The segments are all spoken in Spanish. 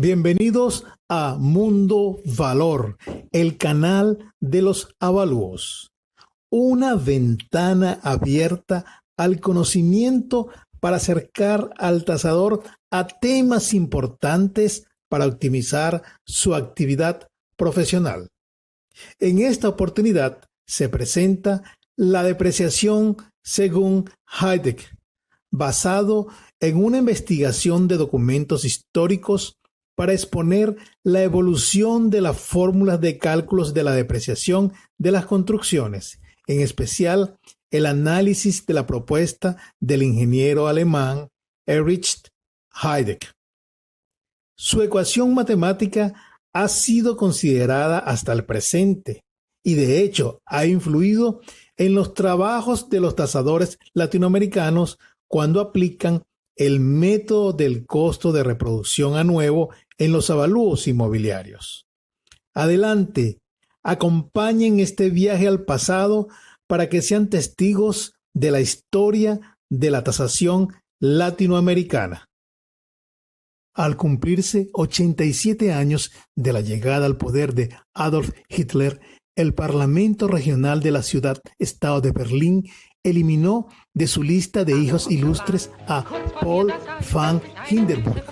Bienvenidos a Mundo Valor, el canal de los avalúos. Una ventana abierta al conocimiento para acercar al tasador a temas importantes para optimizar su actividad profesional. En esta oportunidad se presenta la depreciación según Heidegger, basado en una investigación de documentos históricos para exponer la evolución de las fórmulas de cálculos de la depreciación de las construcciones, en especial el análisis de la propuesta del ingeniero alemán Erich Heidegger. Su ecuación matemática ha sido considerada hasta el presente y de hecho ha influido en los trabajos de los tasadores latinoamericanos cuando aplican el método del costo de reproducción a nuevo en los avalúos inmobiliarios. Adelante, acompañen este viaje al pasado para que sean testigos de la historia de la tasación latinoamericana. Al cumplirse 87 años de la llegada al poder de Adolf Hitler, el Parlamento Regional de la Ciudad-Estado de Berlín eliminó de su lista de hijos ilustres a Paul van Hindenburg,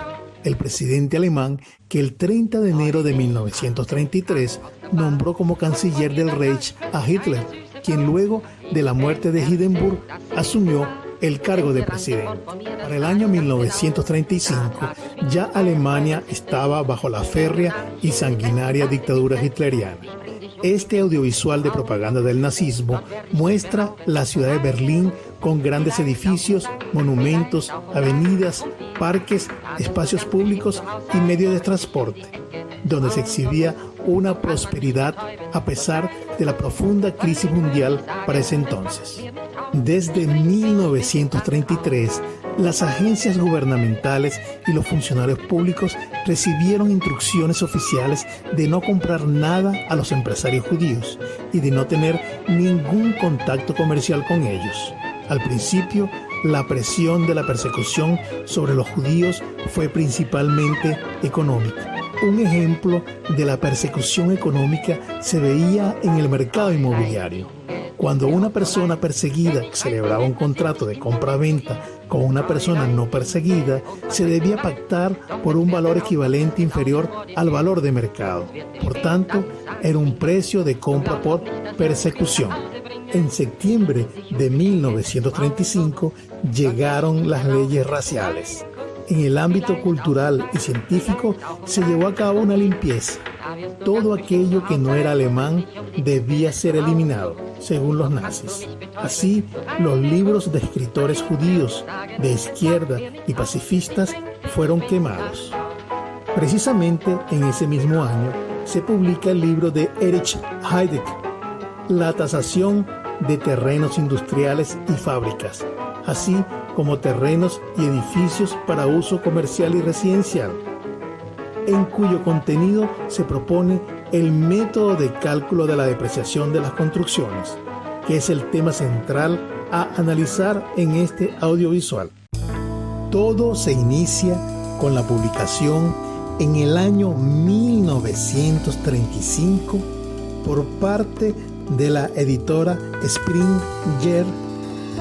el presidente alemán que el 30 de enero de 1933 nombró como canciller del Reich a Hitler, quien luego de la muerte de Hindenburg asumió el cargo de presidente. Para el año 1935, ya Alemania estaba bajo la férrea y sanguinaria dictadura hitleriana. Este audiovisual de propaganda del nazismo muestra la ciudad de Berlín con grandes edificios, monumentos, avenidas, parques, espacios públicos y medios de transporte, donde se exhibía una prosperidad a pesar de la profunda crisis mundial para ese entonces. Desde 1933, las agencias gubernamentales y los funcionarios públicos recibieron instrucciones oficiales de no comprar nada a los empresarios judíos y de no tener ningún contacto comercial con ellos. Al principio, la presión de la persecución sobre los judíos fue principalmente económica. Un ejemplo de la persecución económica se veía en el mercado inmobiliario. Cuando una persona perseguida celebraba un contrato de compra-venta con una persona no perseguida, se debía pactar por un valor equivalente inferior al valor de mercado. Por tanto, era un precio de compra por persecución. En septiembre de 1935 llegaron las leyes raciales. En el ámbito cultural y científico se llevó a cabo una limpieza. Todo aquello que no era alemán debía ser eliminado, según los nazis. Así, los libros de escritores judíos de izquierda y pacifistas fueron quemados. Precisamente en ese mismo año se publica el libro de Erich Heidegger, La tasación de terrenos industriales y fábricas, así como terrenos y edificios para uso comercial y residencial, en cuyo contenido se propone el método de cálculo de la depreciación de las construcciones, que es el tema central a analizar en este audiovisual. Todo se inicia con la publicación en el año 1935 por parte de la editora Springer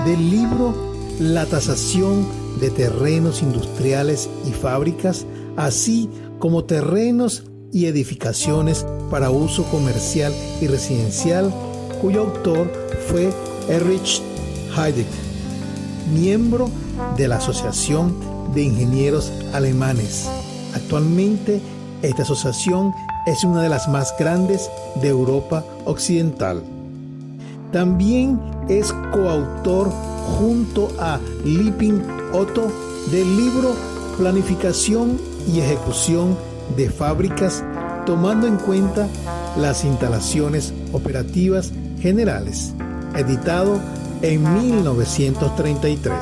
del libro La tasación de terrenos industriales y fábricas, así como terrenos y edificaciones para uso comercial y residencial, cuyo autor fue Erich Heidegger, miembro de la Asociación de Ingenieros Alemanes. Actualmente, esta asociación es una de las más grandes de Europa Occidental. También es coautor junto a Lipping Otto del libro Planificación y Ejecución de Fábricas, tomando en cuenta las instalaciones operativas generales, editado en 1933.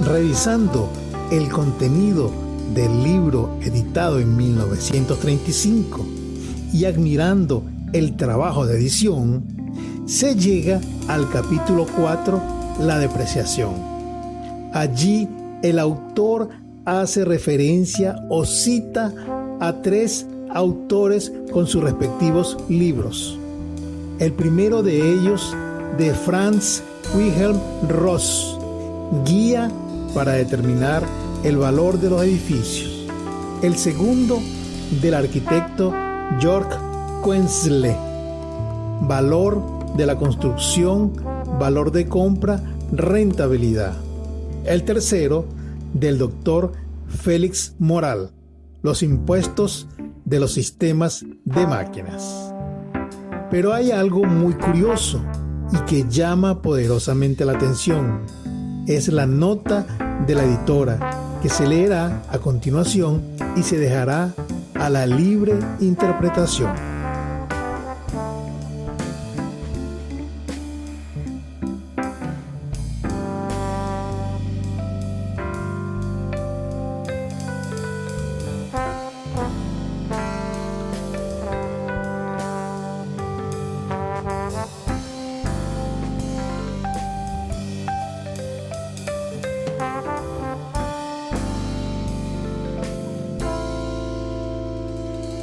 Revisando el contenido del libro editado en 1935 y admirando el trabajo de edición, se llega al capítulo 4, la depreciación. Allí el autor hace referencia o cita a 3 autores con sus respectivos libros. El primero de ellos, de Franz Wilhelm Ross, Guía para determinar el valor de los edificios. El segundo, del arquitecto Georg Koenzle, Valor de la construcción, valor de compra, rentabilidad. El tercero, del doctor Félix Moral, Los impuestos de los sistemas de máquinas. Pero hay algo muy curioso y que llama poderosamente la atención. Es la nota de la editora, que se leerá a continuación y se dejará a la libre interpretación.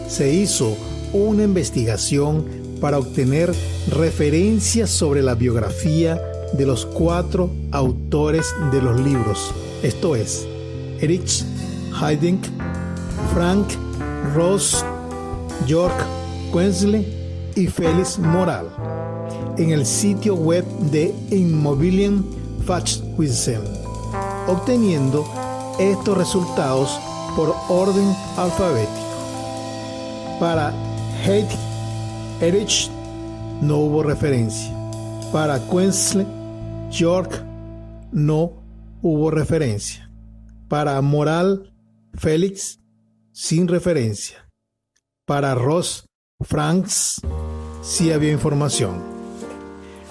Se hizo una investigación para obtener referencias sobre la biografía de los 4 autores de los libros, esto es, Erich Heydrich, Frank Ross, Georg Koenzle y Félix Moral, en el sitio web de Immobilienfachwissen, obteniendo estos resultados por orden alfabético. Para Erich no hubo referencia. Para Koenzle, Georg, no hubo referencia. Para Moral, Félix, sin referencia. Para Ross, Franz, sí había información.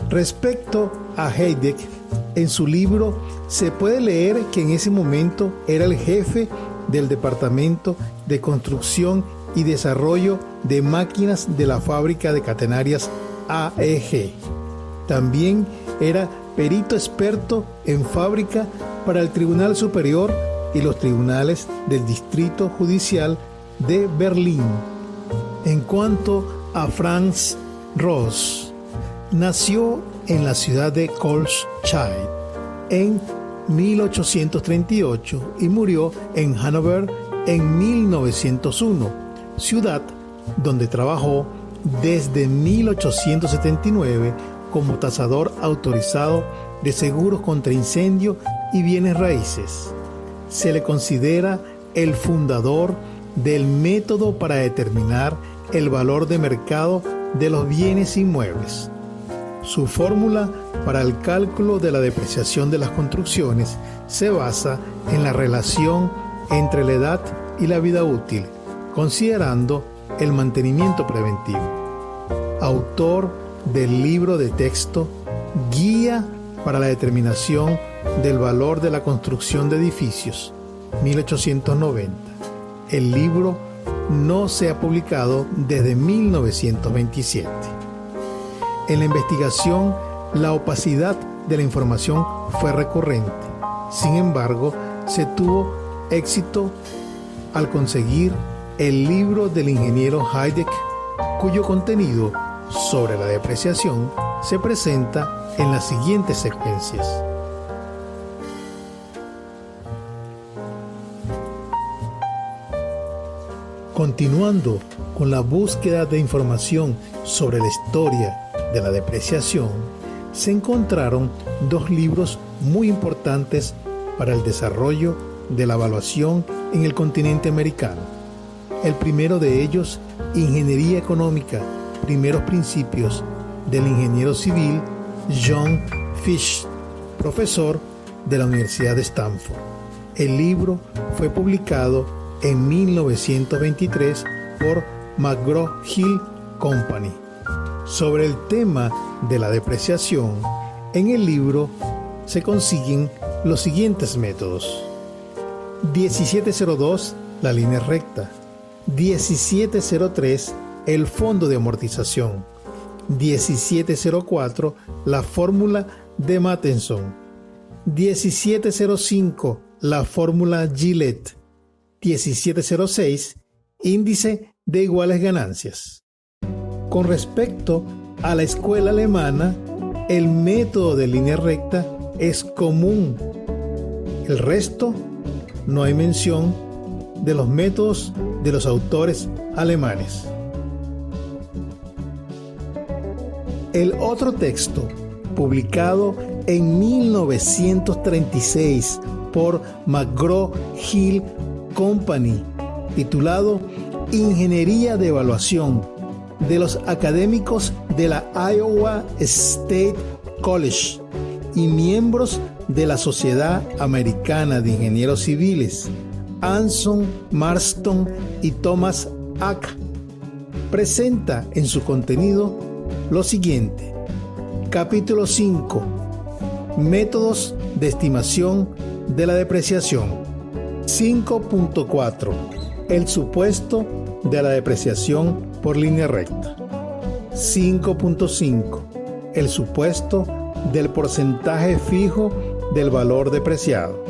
Respecto a Heydrich, en su libro se puede leer que en ese momento era el jefe del Departamento de Construcción y Desarrollo de Máquinas de la fábrica de catenarias AEG. También era perito experto en fábrica para el Tribunal Superior y los tribunales del Distrito Judicial de Berlín. En cuanto a Franz Ross, nació en la ciudad de Kolbscheid en 1838 y murió en Hannover en 1901. Ciudad donde trabajó desde 1879 como tasador autorizado de seguros contra incendio y bienes raíces. Se le considera el fundador del método para determinar el valor de mercado de los bienes inmuebles. Su fórmula para el cálculo de la depreciación de las construcciones se basa en la relación entre la edad y la vida útil, considerando el mantenimiento preventivo. Autor del libro de texto Guía para la determinación del valor de la construcción de edificios, 1890. El libro no se ha publicado desde 1927. En la investigación, la opacidad de la información fue recurrente. Sin embargo, se tuvo éxito al conseguir el libro del ingeniero Heydrich, cuyo contenido sobre la depreciación se presenta en las siguientes secuencias. Continuando con la búsqueda de información sobre la historia de la depreciación, se encontraron 2 libros muy importantes para el desarrollo de la evaluación en el continente americano. El primero de ellos, Ingeniería Económica, Primeros Principios, del ingeniero civil John Fish, profesor de la Universidad de Stanford. El libro fue publicado en 1923 por McGraw-Hill Company. Sobre el tema de la depreciación, en el libro se consiguen los siguientes métodos. 1702, la línea recta. 1703, el fondo de amortización. 1704, la fórmula de Matheson. 1705, la fórmula Gillette 1706, índice de iguales ganancias. Con respecto a la escuela alemana, el método de línea recta es común. El resto, no hay mención de los métodos de los autores alemanes. El otro texto, publicado en 1936 por McGraw-Hill Company, titulado Ingeniería de Evaluación, de los académicos de la Iowa State College y miembros de la Sociedad Americana de Ingenieros Civiles, Anson Marston y Thomas Ack, presenta en su contenido lo siguiente. Capítulo 5. Métodos de estimación de la depreciación. 5.4. El supuesto de la depreciación por línea recta. 5.5. El supuesto del porcentaje fijo del valor depreciado.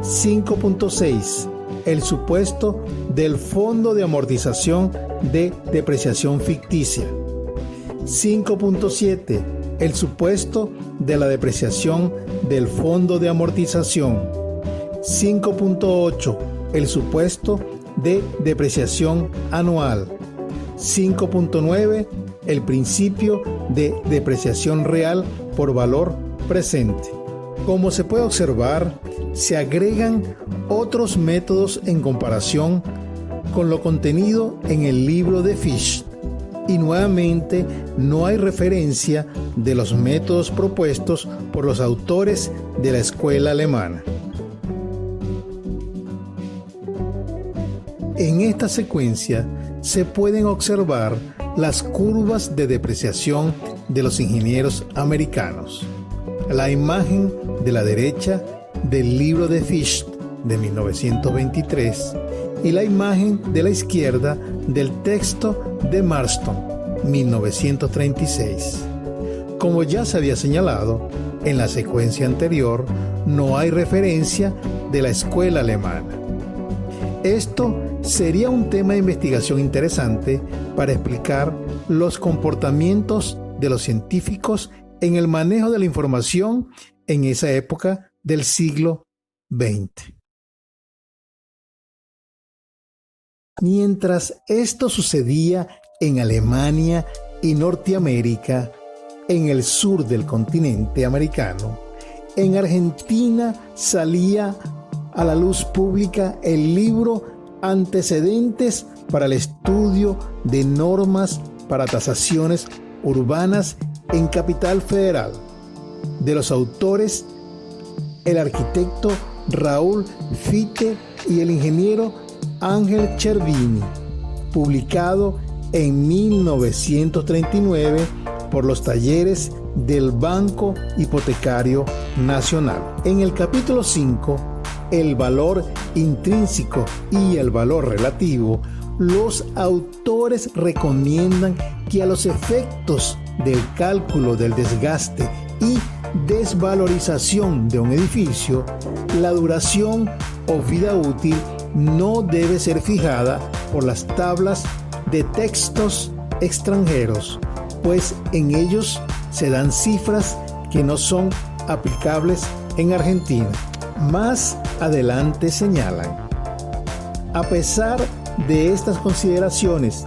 5.6. El supuesto del fondo de amortización de depreciación ficticia. 5.7. El supuesto de la depreciación del fondo de amortización. 5.8. El supuesto de depreciación anual. 5.9. El principio de depreciación real por valor presente. Como se puede observar, se agregan otros métodos en comparación con lo contenido en el libro de Fish, y nuevamente no hay referencia de los métodos propuestos por los autores de la escuela alemana. En esta secuencia se pueden observar las curvas de depreciación de los ingenieros americanos. La imagen de la derecha del libro de Fish de 1923 y la imagen de la izquierda del texto de Marston, 1936. Como ya se había señalado, en la secuencia anterior no hay referencia de la escuela alemana. Esto sería un tema de investigación interesante para explicar los comportamientos de los científicos en el manejo de la información en esa época del siglo XX. Mientras esto sucedía en Alemania y Norteamérica, en el sur del continente americano, en Argentina salía a la luz pública el libro Antecedentes para el estudio de normas para tasaciones urbanas en Capital Federal, de los autores el arquitecto Raúl Fitte y el ingeniero Ángel Chervini, publicado en 1939 por los talleres del Banco Hipotecario Nacional. En el capítulo 5, el valor intrínseco y el valor relativo, los autores recomiendan que a los efectos del cálculo del desgaste y desvalorización de un edificio, la duración o vida útil no debe ser fijada por las tablas de textos extranjeros, pues en ellos se dan cifras que no son aplicables en Argentina. Más adelante señalan: a pesar de estas consideraciones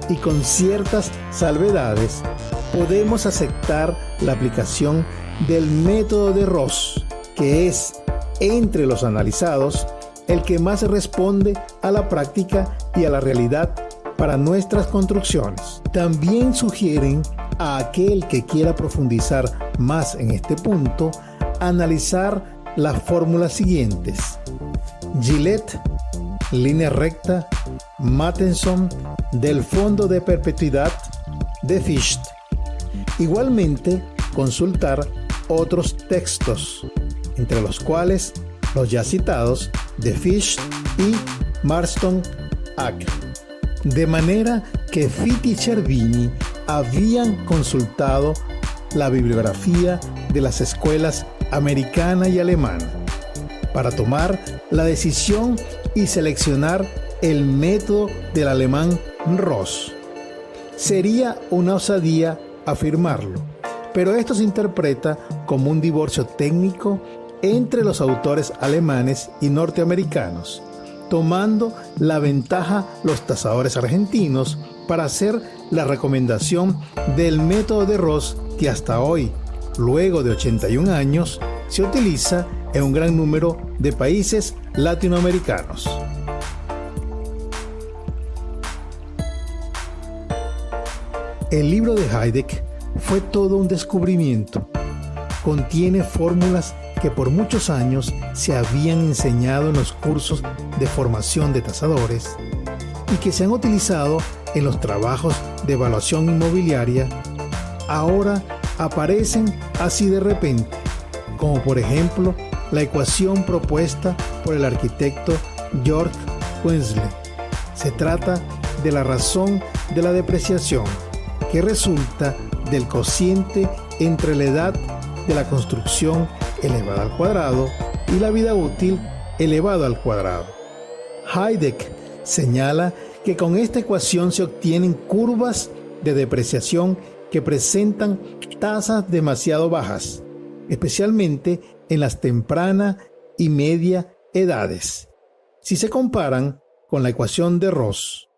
y con ciertas salvedades, podemos aceptar la aplicación del método de Ross, que es, entre los analizados, el que más responde a la práctica y a la realidad para nuestras construcciones. También sugieren a aquel que quiera profundizar más en este punto, analizar las fórmulas siguientes: Gillette, línea recta, Matheson, del fondo de perpetuidad de Fichte. Igualmente, consultar otros textos, entre los cuales los ya citados de Fichte y Marston Ack. De manera que Fichte y Chervini habían consultado la bibliografía de las escuelas americana y alemana para tomar la decisión y seleccionar el método del alemán Ross. Sería una osadía afirmarlo, pero esto se interpreta como un divorcio técnico entre los autores alemanes y norteamericanos, tomando la ventaja los tasadores argentinos para hacer la recomendación del método de Ross, que hasta hoy, luego de 81 años, se utiliza en un gran número de países latinoamericanos. El libro de Heidegger fue todo un descubrimiento. Contiene fórmulas que por muchos años se habían enseñado en los cursos de formación de tasadores y que se han utilizado en los trabajos de evaluación inmobiliaria, ahora aparecen así de repente, como por ejemplo la ecuación propuesta por el arquitecto Georg Quenzle. Se trata de la razón de la depreciación, que resulta del cociente entre la edad de la construcción elevada al cuadrado y la vida útil elevado al cuadrado. Heidegger señala que con esta ecuación se obtienen curvas de depreciación que presentan tasas demasiado bajas, especialmente en las temprana y media edades, si se comparan con la ecuación de Ross.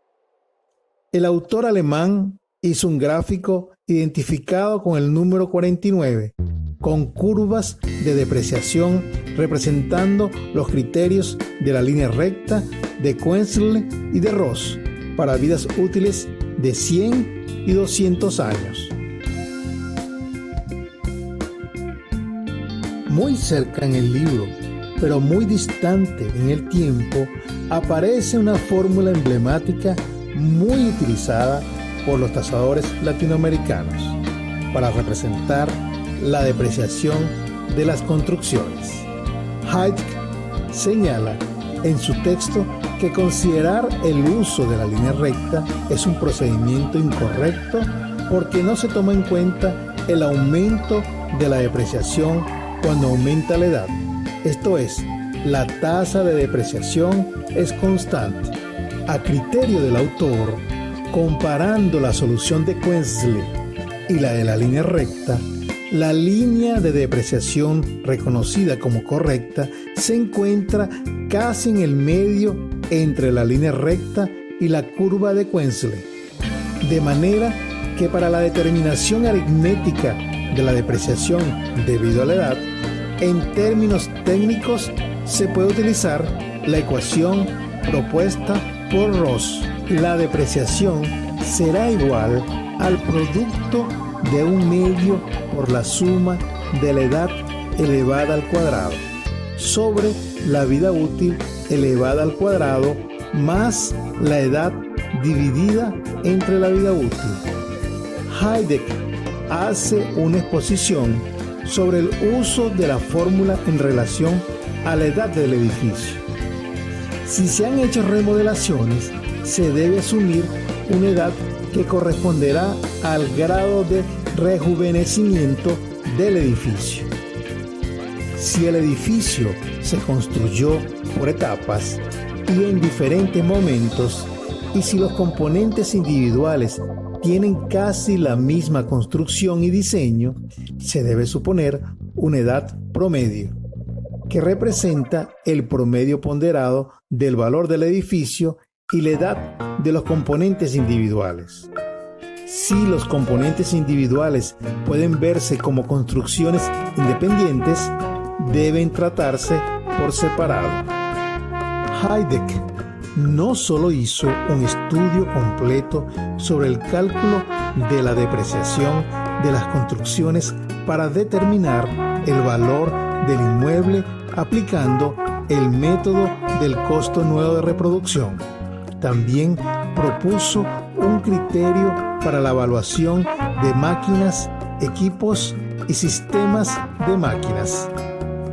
El autor alemán hizo un gráfico identificado con el número 49, con curvas de depreciación representando los criterios de la línea recta de Quenzle y de Ross para vidas útiles de 100 y 200 años. Muy cerca en el libro, pero muy distante en el tiempo, aparece una fórmula emblemática muy utilizada por los tasadores latinoamericanos para representar la depreciación de las construcciones. Heidegger señala en su texto que considerar el uso de la línea recta es un procedimiento incorrecto porque no se toma en cuenta el aumento de la depreciación cuando aumenta la edad. Esto es, la tasa de depreciación es constante. A criterio del autor, comparando la solución de Quenzle y la de la línea recta, la línea de depreciación reconocida como correcta se encuentra casi en el medio entre la línea recta y la curva de Quenzle, de manera que para la determinación aritmética de la depreciación debido a la edad, en términos técnicos se puede utilizar la ecuación propuesta por Ross. La depreciación será igual al producto de un medio por la suma de la edad elevada al cuadrado sobre la vida útil elevada al cuadrado más la edad dividida entre la vida útil. Heidegger hace una exposición sobre el uso de la fórmula en relación a la edad del edificio. Si se han hecho remodelaciones, se debe asumir una edad que corresponderá al grado de rejuvenecimiento del edificio. Si el edificio se construyó por etapas y en diferentes momentos, y si los componentes individuales tienen casi la misma construcción y diseño, se debe suponer una edad promedio, que representa el promedio ponderado del valor del edificio y la edad de los componentes individuales. Si los componentes individuales pueden verse como construcciones independientes, deben tratarse por separado. Heidegger no solo hizo un estudio completo sobre el cálculo de la depreciación de las construcciones para determinar el valor del inmueble aplicando el método del costo nuevo de reproducción. También propuso un criterio para la evaluación de máquinas, equipos y sistemas de máquinas.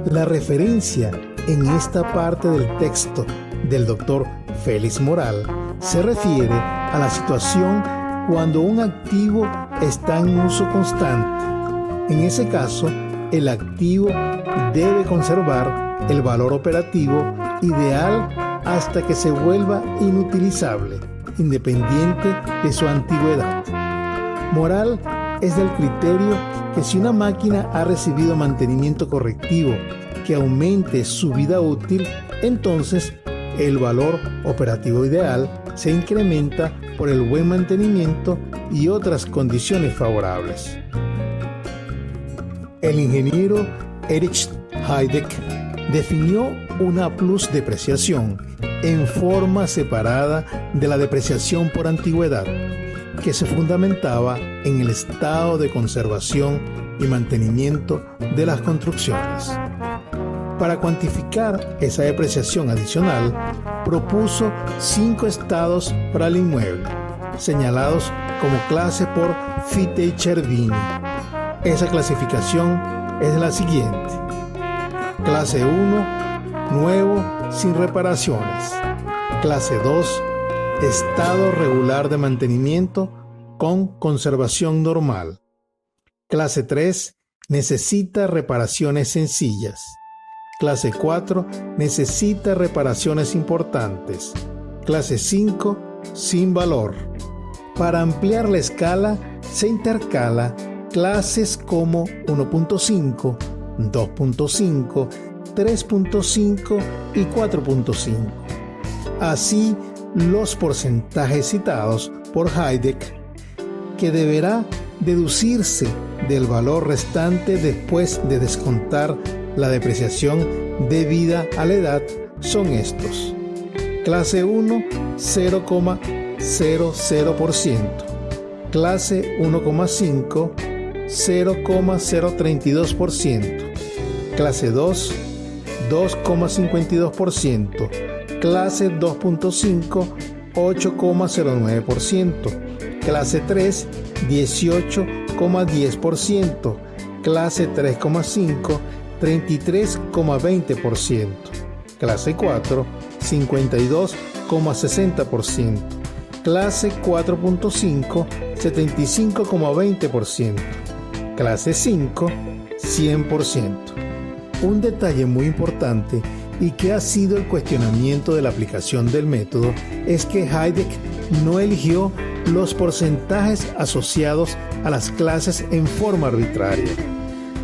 La referencia en esta parte del texto del Dr. Félix Moral se refiere a la situación cuando un activo está en uso constante. En ese caso, el activo debe conservar el valor operativo ideal hasta que se vuelva inutilizable, independiente de su antigüedad. Moral es del criterio que si una máquina ha recibido mantenimiento correctivo que aumente su vida útil, entonces el valor operativo ideal se incrementa por el buen mantenimiento y otras condiciones favorables. El ingeniero Erich Heidegger definió una plusdepreciación en forma separada de la depreciación por antigüedad, que se fundamentaba en el estado de conservación y mantenimiento de las construcciones. Para cuantificar esa depreciación adicional, propuso 5 estados para el inmueble, señalados como clase por Fichte y Chervini. Esa clasificación es la siguiente: clase 1, nuevo sin reparaciones; clase 2, estado regular de mantenimiento con conservación normal; clase 3, necesita reparaciones sencillas; clase 4, necesita reparaciones importantes; clase 5, sin valor. Para ampliar la escala, se intercala clases como 1.5, 2.5, 3.5 y 4.5. Así, los porcentajes citados por Heidegger, que deberá deducirse del valor restante después de descontar la depreciación debida a la edad, son estos: clase 1, 0,00%; clase 1,5, 0,032%; clase 2, 2,52%; clase 2.5, 8,09%; clase 3, 18,10%; clase 3,5, 33,20%; clase 4, 52,60%; clase 4.5, 75,20%; clase 5, 100%. Un detalle muy importante y que ha sido el cuestionamiento de la aplicación del método es que Heidegger no eligió los porcentajes asociados a las clases en forma arbitraria.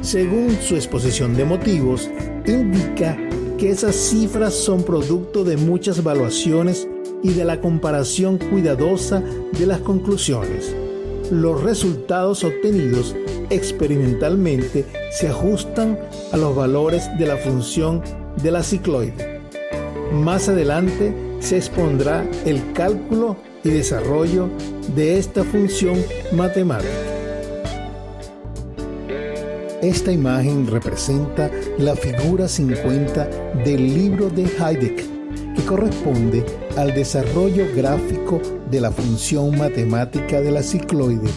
Según su exposición de motivos, indica que esas cifras son producto de muchas evaluaciones y de la comparación cuidadosa de las conclusiones. Los resultados obtenidos experimentalmente se ajustan a los valores de la función de la cicloide. Más adelante se expondrá el cálculo y desarrollo de esta función matemática. Esta imagen representa la figura 50 del libro de Heidegger, que corresponde al desarrollo gráfico de la función matemática de la cicloide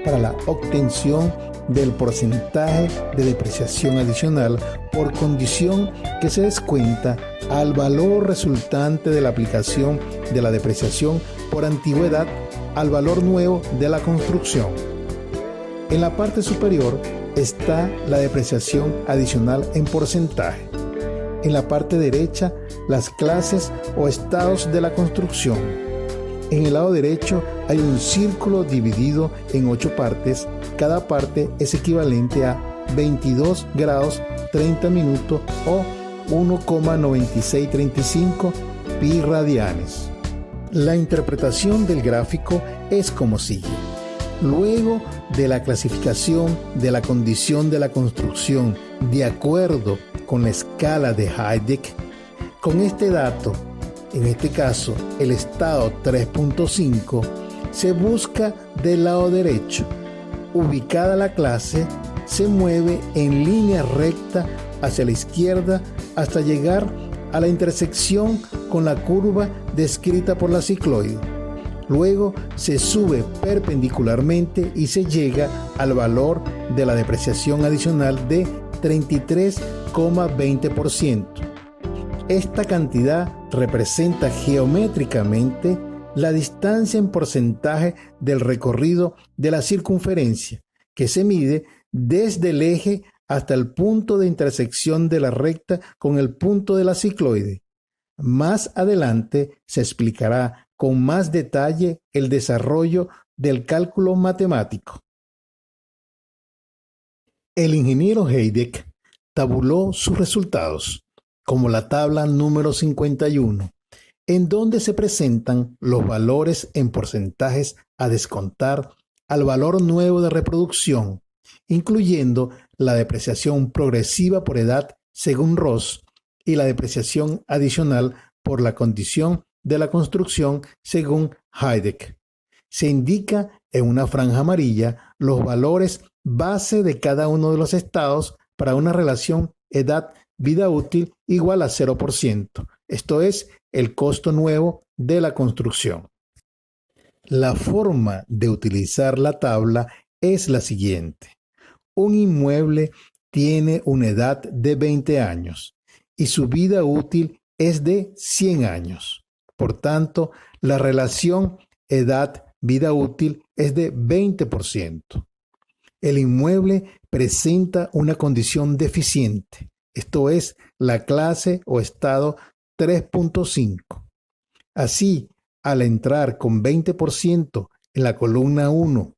para la obtención del porcentaje de depreciación adicional por condición que se descuenta al valor resultante de la aplicación de la depreciación por antigüedad al valor nuevo de la construcción. En la parte superior está la depreciación adicional en porcentaje. En la parte derecha, las clases o estados de la construcción. En el lado derecho hay un círculo dividido en 8 partes. Cada parte es equivalente a 22 grados 30 minutos o 1,9635 pi radianes. La interpretación del gráfico es como sigue. Luego de la clasificación de la condición de la construcción de acuerdo con la escala de Heidegger, con este dato, en este caso el estado 3.5, se busca del lado derecho. Ubicada la clase, se mueve en línea recta hacia la izquierda hasta llegar a la intersección con la curva descrita por la cicloide. Luego se sube perpendicularmente y se llega al valor de la depreciación adicional de 33,20%. Esta cantidad representa geométricamente la distancia en porcentaje del recorrido de la circunferencia, que se mide desde el eje hasta el punto de intersección de la recta con el punto de la cicloide. Más adelante se explicará con más detalle el desarrollo del cálculo matemático. El ingeniero Heidegger tabuló sus resultados, como la tabla número 51, en donde se presentan los valores en porcentajes a descontar al valor nuevo de reproducción, incluyendo la depreciación progresiva por edad según Ross y la depreciación adicional por la condición de la construcción según Heidegger. Se indica en una franja amarilla los valores base de cada uno de los estados para una relación edad-vida útil igual a 0%. Esto es el costo nuevo de la construcción. La forma de utilizar la tabla es la siguiente. Un inmueble tiene una edad de 20 años y su vida útil es de 100 años. Por tanto, la relación edad-vida útil es de 20%. El inmueble presenta una condición deficiente, esto es, la clase o estado 3.5. Así, al entrar con 20% en la columna 1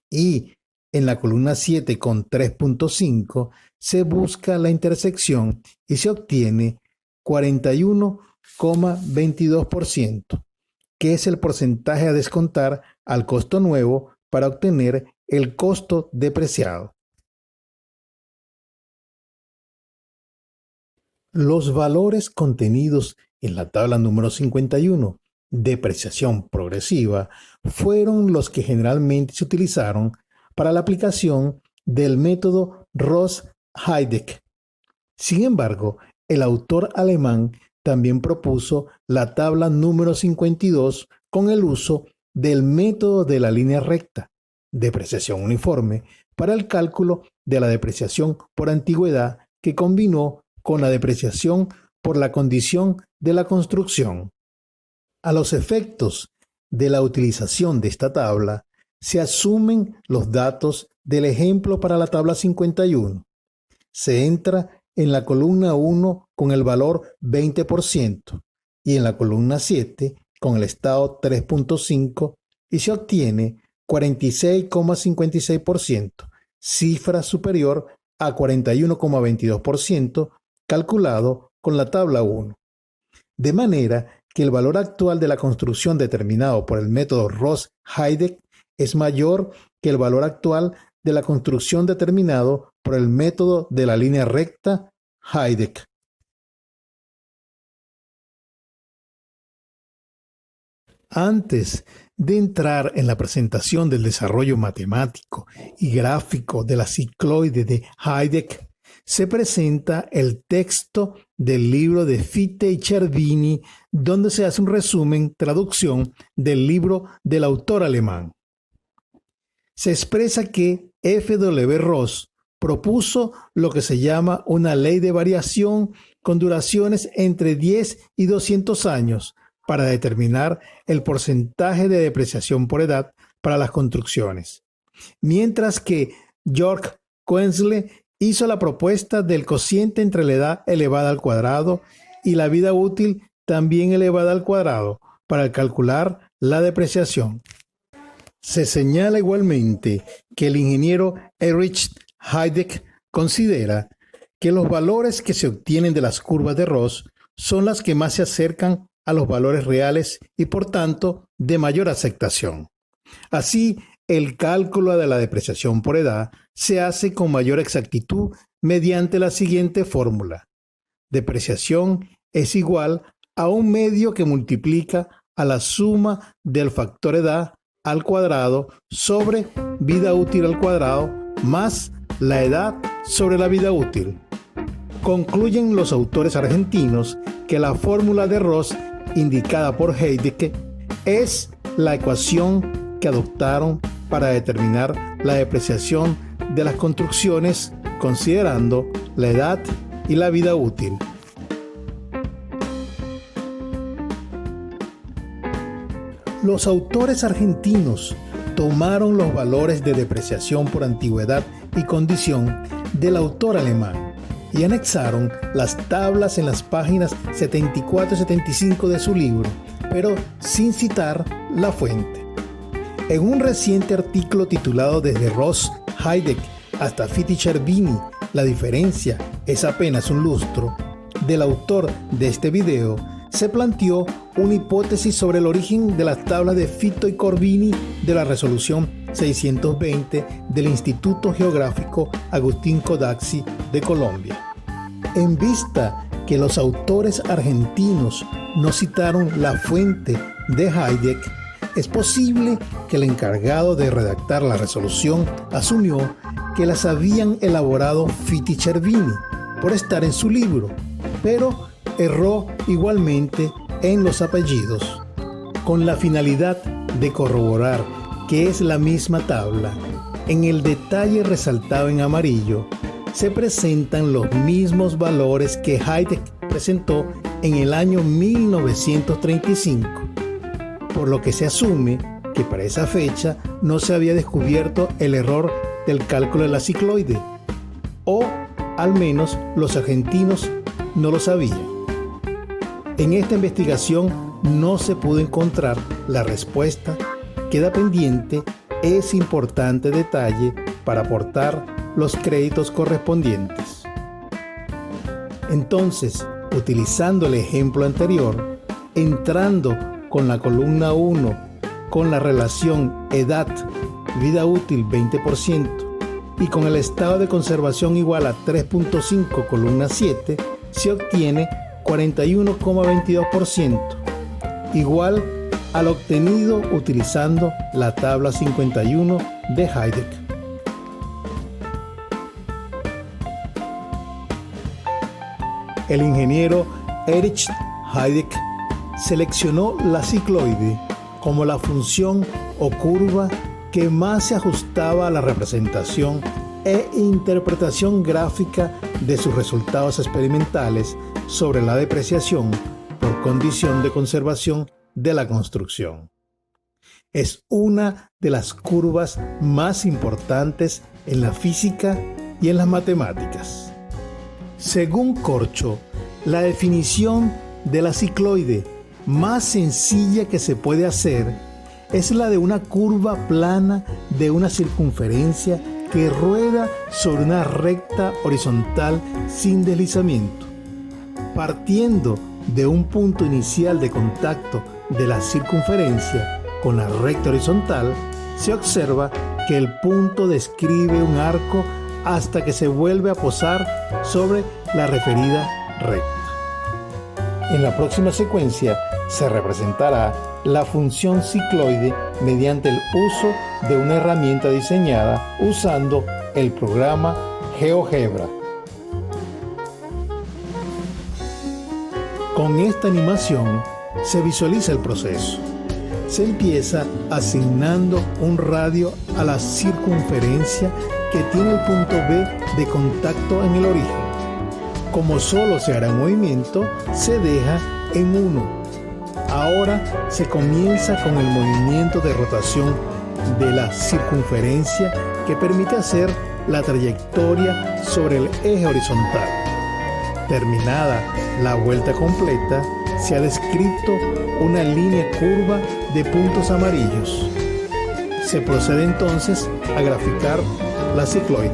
y en la columna 7 con 3.5, se busca la intersección y se obtiene 41,22%, que es el porcentaje a descontar al costo nuevo para obtener el costo depreciado. Los valores contenidos en la tabla número 51, depreciación progresiva, fueron los que generalmente se utilizaron para la aplicación del método Ross-Heidegger. Sin embargo, el autor alemán también propuso la tabla número 52 con el uso del método de la línea recta, depreciación uniforme, para el cálculo de la depreciación por antigüedad que combinó con la depreciación por la condición de la construcción. A los efectos de la utilización de esta tabla, se asumen los datos del ejemplo para la tabla 51. Se entra en la columna 1 con el valor 20% y en la columna 7 con el estado 3.5 y se obtiene 46,56%, cifra superior a 41,22% calculado con la tabla 1. De manera que el valor actual de la construcción determinado por el método Ross-Heidegger es mayor que el valor actual de la construcción determinado por el método de la línea recta Heidegger. Antes de entrar en la presentación del desarrollo matemático y gráfico de la cicloide de Heidegger, se presenta el texto del libro de Fichte y Cervini, donde se hace un resumen, traducción del libro del autor alemán. Se expresa que F.W. Ross propuso lo que se llama una ley de variación con duraciones entre 10 y 200 años para determinar el porcentaje de depreciación por edad para las construcciones, mientras que Georg Koenzle hizo la propuesta del cociente entre la edad elevada al cuadrado y la vida útil también elevada al cuadrado para calcular la depreciación. Se señala igualmente que el ingeniero Erich Heidegger considera que los valores que se obtienen de las curvas de Ross son las que más se acercan a los valores reales y por tanto de mayor aceptación. Así, el cálculo de la depreciación por edad se hace con mayor exactitud mediante la siguiente fórmula. Depreciación es igual a un medio que multiplica a la suma del factor edad al cuadrado sobre vida útil al cuadrado más la edad sobre la vida útil. Concluyen los autores argentinos que la fórmula de Ross indicada por Heidegger es la ecuación que adoptaron para determinar la depreciación de las construcciones considerando la edad y la vida útil. Los autores argentinos tomaron los valores de depreciación por antigüedad y condición del autor alemán y anexaron las tablas en las páginas 74 y 75 de su libro, pero sin citar la fuente. En un reciente artículo titulado Desde Ross Heideck hasta Fitti-Chervini, la diferencia es apenas un lustro, del autor de este video, se planteó una hipótesis sobre el origen de las tablas de Fitto y Corvini de la resolución 620 del Instituto Geográfico Agustín Codazzi de Colombia. En vista que los autores argentinos no citaron la fuente de Heideck, es posible que el encargado de redactar la resolución asumió que las habían elaborado Fitti-Chervini por estar en su libro, pero erró igualmente en los apellidos. Con la finalidad de corroborar que es la misma tabla, en el detalle resaltado en amarillo, se presentan los mismos valores que Heideck presentó en el año 1935, por lo que se asume que para esa fecha no se había descubierto el error del cálculo de la cicloide, o al menos los argentinos no lo sabían. En esta investigación no se pudo encontrar la respuesta. Queda pendiente ese importante detalle para aportar los créditos correspondientes. Entonces, utilizando el ejemplo anterior, entrando con la columna 1 con la relación edad, vida útil 20% y con el estado de conservación igual a 3.5 columna 7, se obtiene 41,22%, igual al obtenido utilizando la tabla 51 de Heideck. El ingeniero Erich Heideck seleccionó la cicloide como la función o curva que más se ajustaba a la representación e interpretación gráfica de sus resultados experimentales sobre la depreciación por condición de conservación de la construcción. Es una de las curvas más importantes en la física y en las matemáticas. Según Corcho, la definición de la cicloide más sencilla que se puede hacer es la de una curva plana de una circunferencia que rueda sobre una recta horizontal sin deslizamiento. Partiendo de un punto inicial de contacto de la circunferencia con la recta horizontal, se observa que el punto describe un arco hasta que se vuelve a posar sobre la referida recta. En la próxima secuencia se representará la función cicloide mediante el uso de una herramienta diseñada usando el programa GeoGebra. Con esta animación se visualiza el proceso. Se empieza asignando un radio a la circunferencia que tiene el punto B de contacto en el origen. Como solo se hará un movimiento, se deja en 1. Ahora se comienza con el movimiento de rotación de la circunferencia que permite hacer la trayectoria sobre el eje horizontal. Terminada la vuelta completa, se ha descrito una línea curva de puntos amarillos. Se procede entonces a graficar la cicloide.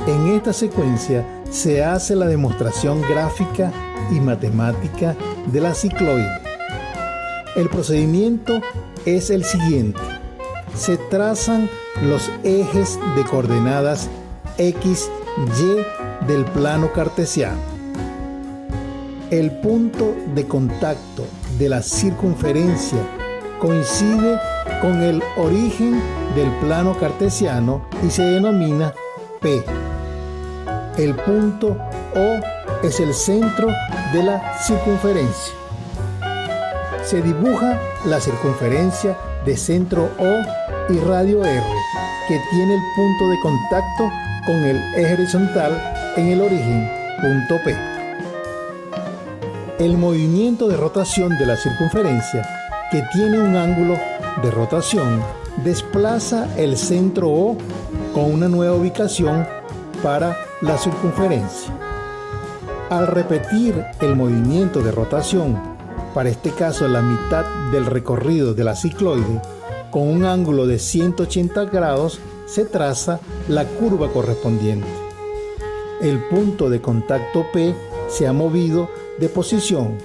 En esta secuencia se hace la demostración gráfica y matemática de la cicloide. El procedimiento es el siguiente. Se trazan los ejes de coordenadas X, Y del plano cartesiano. El punto de contacto de la circunferencia coincide con el origen del plano cartesiano y se denomina P. El punto O es el centro de la circunferencia. Se dibuja la circunferencia de centro O y radio R, que tiene el punto de contacto con el eje horizontal en el origen, punto P. El movimiento de rotación de la circunferencia que tiene un ángulo de rotación, desplaza el centro O con una nueva ubicación para la circunferencia. Al repetir el movimiento de rotación, para este caso la mitad del recorrido de la cicloide, con un ángulo de 180 grados, se traza la curva correspondiente. El punto de contacto P se ha movido de posición,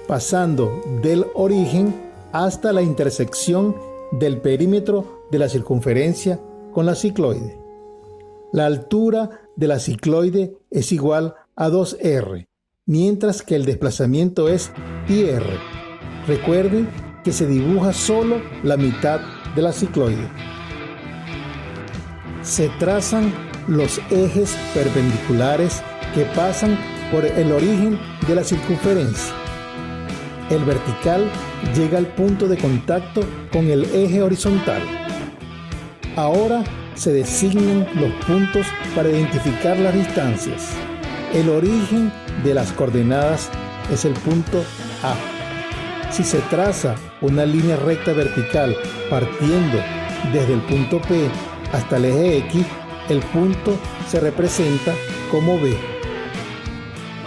pasando del origen hasta la intersección del perímetro de la circunferencia con la cicloide. La altura de la cicloide es igual a 2r, mientras que el desplazamiento es πr. Recuerden que se dibuja solo la mitad de la cicloide. Se trazan los ejes perpendiculares que pasan por el origen de la circunferencia. El vertical llega al punto de contacto con el eje horizontal. Ahora se designan los puntos para identificar las distancias. El origen de las coordenadas es el punto A. Si se traza una línea recta vertical partiendo desde el punto P hasta el eje X, el punto se representa como B.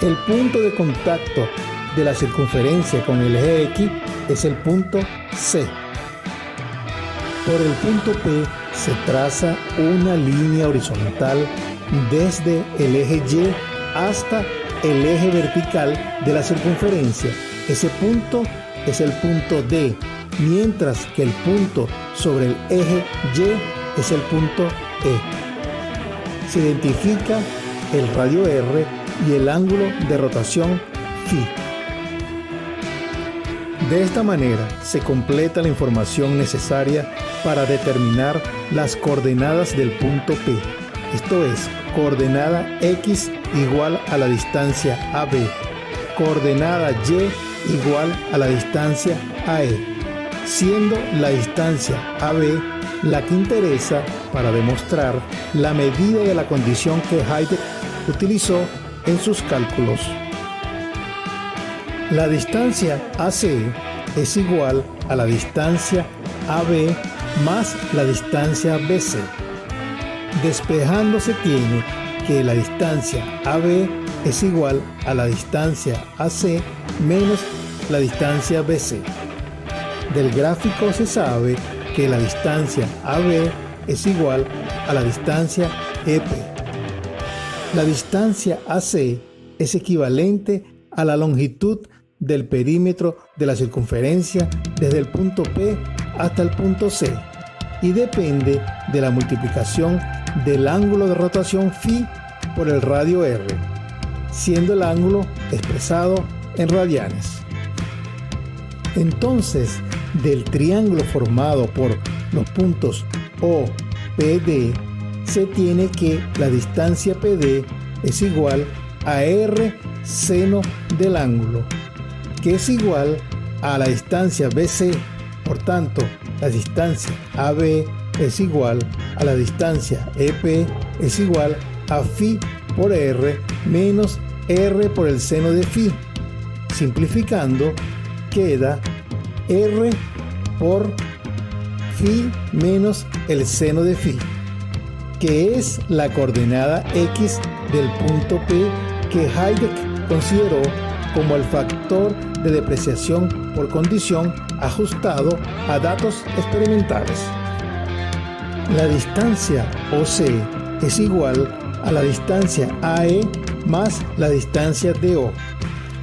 El punto de contacto de la circunferencia con el eje X es el punto C. Por el punto P se traza una línea horizontal desde el eje Y hasta el eje vertical de la circunferencia. Ese punto es el punto D, mientras que el punto sobre el eje Y es el punto E. Se identifica el radio R y el ángulo de rotación φ. De esta manera se completa la información necesaria para determinar las coordenadas del punto P. Esto es, coordenada X igual a la distancia AB, coordenada Y igual a la distancia AE, siendo la distancia AB la que interesa para demostrar la medida de la condición que Heidegger utilizó en sus cálculos. La distancia AC es igual a la distancia AB más la distancia BC. Despejando se tiene que la distancia AB es igual a la distancia AC menos la distancia BC. Del gráfico se sabe que la distancia AB es igual a la distancia EP. La distancia AC es equivalente a la longitud del perímetro de la circunferencia desde el punto P hasta el punto C y depende de la multiplicación del ángulo de rotación φ por el radio R, siendo el ángulo expresado en radianes. Entonces, del triángulo formado por los puntos O, P, D, se tiene que la distancia PD es igual a R seno del ángulo, que es igual a la distancia BC. Por tanto, la distancia AB es igual a la distancia EP es igual a φ por R menos R por el seno de φ. Simplificando, queda R por φ menos el seno de φ, que es la coordenada X del punto P que Heidegger consideró como el factor de depreciación por condición ajustado a datos experimentales. La distancia OC es igual a la distancia AE más la distancia DO.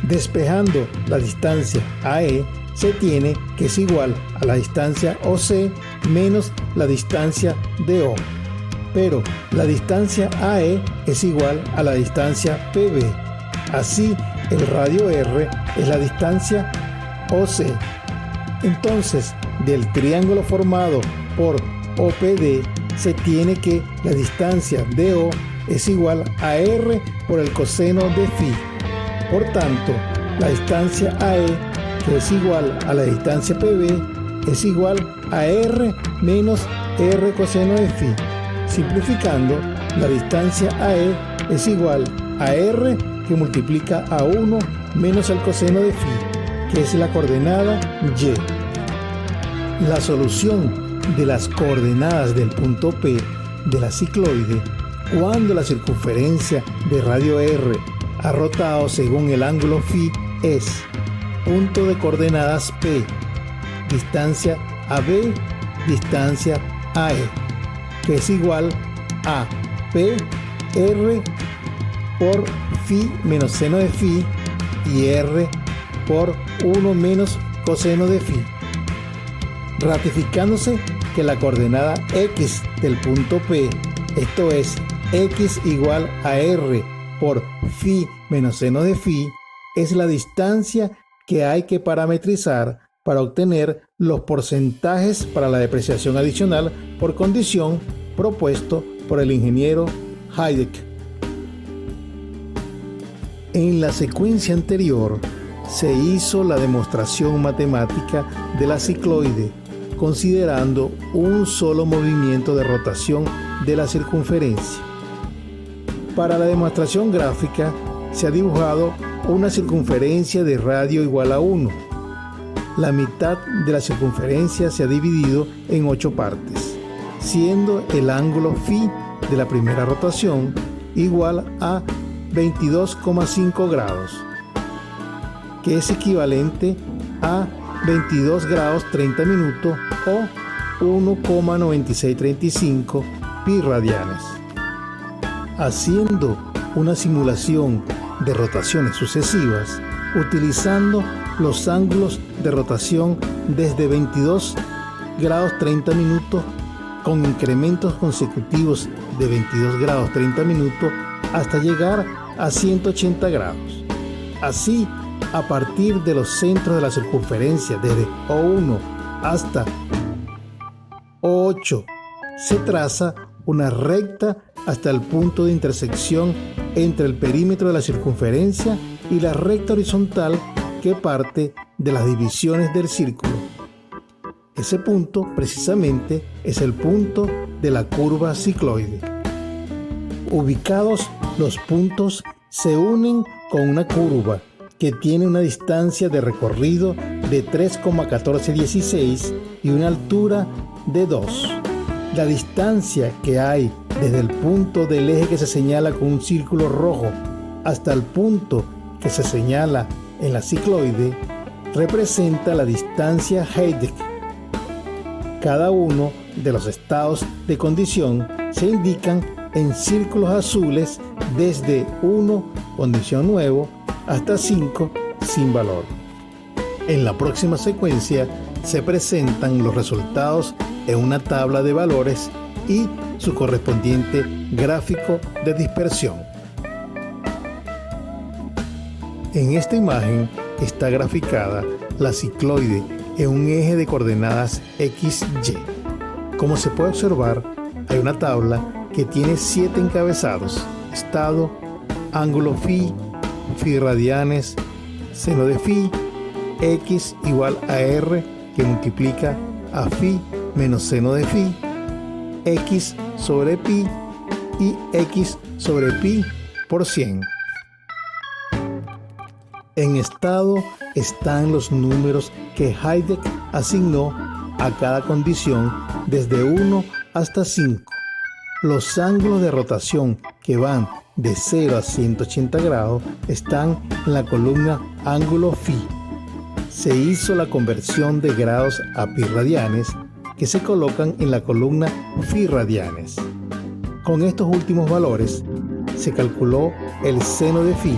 Despejando la distancia AE, se tiene que es igual a la distancia OC menos la distancia DO. Pero la distancia AE es igual a la distancia PB. Así, el radio R es la distancia OC. Entonces, del triángulo formado por OPD, se tiene que la distancia DO es igual a R por el coseno de φ. Por tanto, la distancia AE, que es igual a la distancia PB, es igual a R menos R coseno de φ. Simplificando, la distancia AE es igual a R que multiplica a 1 menos el coseno de φ, que es la coordenada Y. La solución de las coordenadas del punto P de la cicloide cuando la circunferencia de radio R ha rotado según el ángulo φ es punto de coordenadas P, distancia AB, distancia AE, que es igual a P R por φ menos seno de φ y R por 1 menos coseno de φ, ratificándose que la coordenada X del punto P, esto es X igual a R por φ menos seno de φ, es la distancia que hay que parametrizar para obtener los porcentajes para la depreciación adicional por condición propuesto por el ingeniero Heidegger. En la secuencia anterior se hizo la demostración matemática de la cicloide considerando un solo movimiento de rotación de la circunferencia. Para la demostración gráfica se ha dibujado una circunferencia de radio igual a 1. La mitad de la circunferencia se ha dividido en 8 partes, siendo el ángulo φ de la primera rotación igual a 22,5 grados, que es equivalente a 22 grados 30 minutos o 1,9635 pi radianes. Haciendo una simulación de rotaciones sucesivas, utilizando los ángulos de rotación desde 22 grados 30 minutos con incrementos consecutivos de 22 grados 30 minutos hasta llegar a 180 grados. Así, a partir de los centros de la circunferencia desde O1 hasta O8, se traza una recta hasta el punto de intersección entre el perímetro de la circunferencia y la recta horizontal que parte de las divisiones del círculo. Ese punto precisamente es el punto de la curva cicloide. Ubicados, los puntos se unen con una curva que tiene una distancia de recorrido de 3,1416 y una altura de 2. La distancia que hay desde el punto del eje que se señala con un círculo rojo hasta el punto que se señala en la cicloide representa la distancia Heidegger. Cada uno de los estados de condición se indican en círculos azules desde 1, condición nuevo, hasta 5, sin valor. En la próxima secuencia se presentan los resultados en una tabla de valores y su correspondiente gráfico de dispersión. En esta imagen está graficada la cicloide en un eje de coordenadas XY. Como se puede observar, hay una tabla que tiene 7 encabezados: estado, ángulo φ, φ radianes, seno de φ, X igual a R que multiplica a φ menos seno de φ, X sobre pi y X sobre pi por 100. En estado están los números que Heidegger asignó a cada condición desde 1 hasta 5. Los ángulos de rotación que van de 0 a 180 grados están en la columna ángulo φ. Se hizo la conversión de grados a pi radianes que se colocan en la columna φ radianes. Con estos últimos valores se calculó el seno de φ,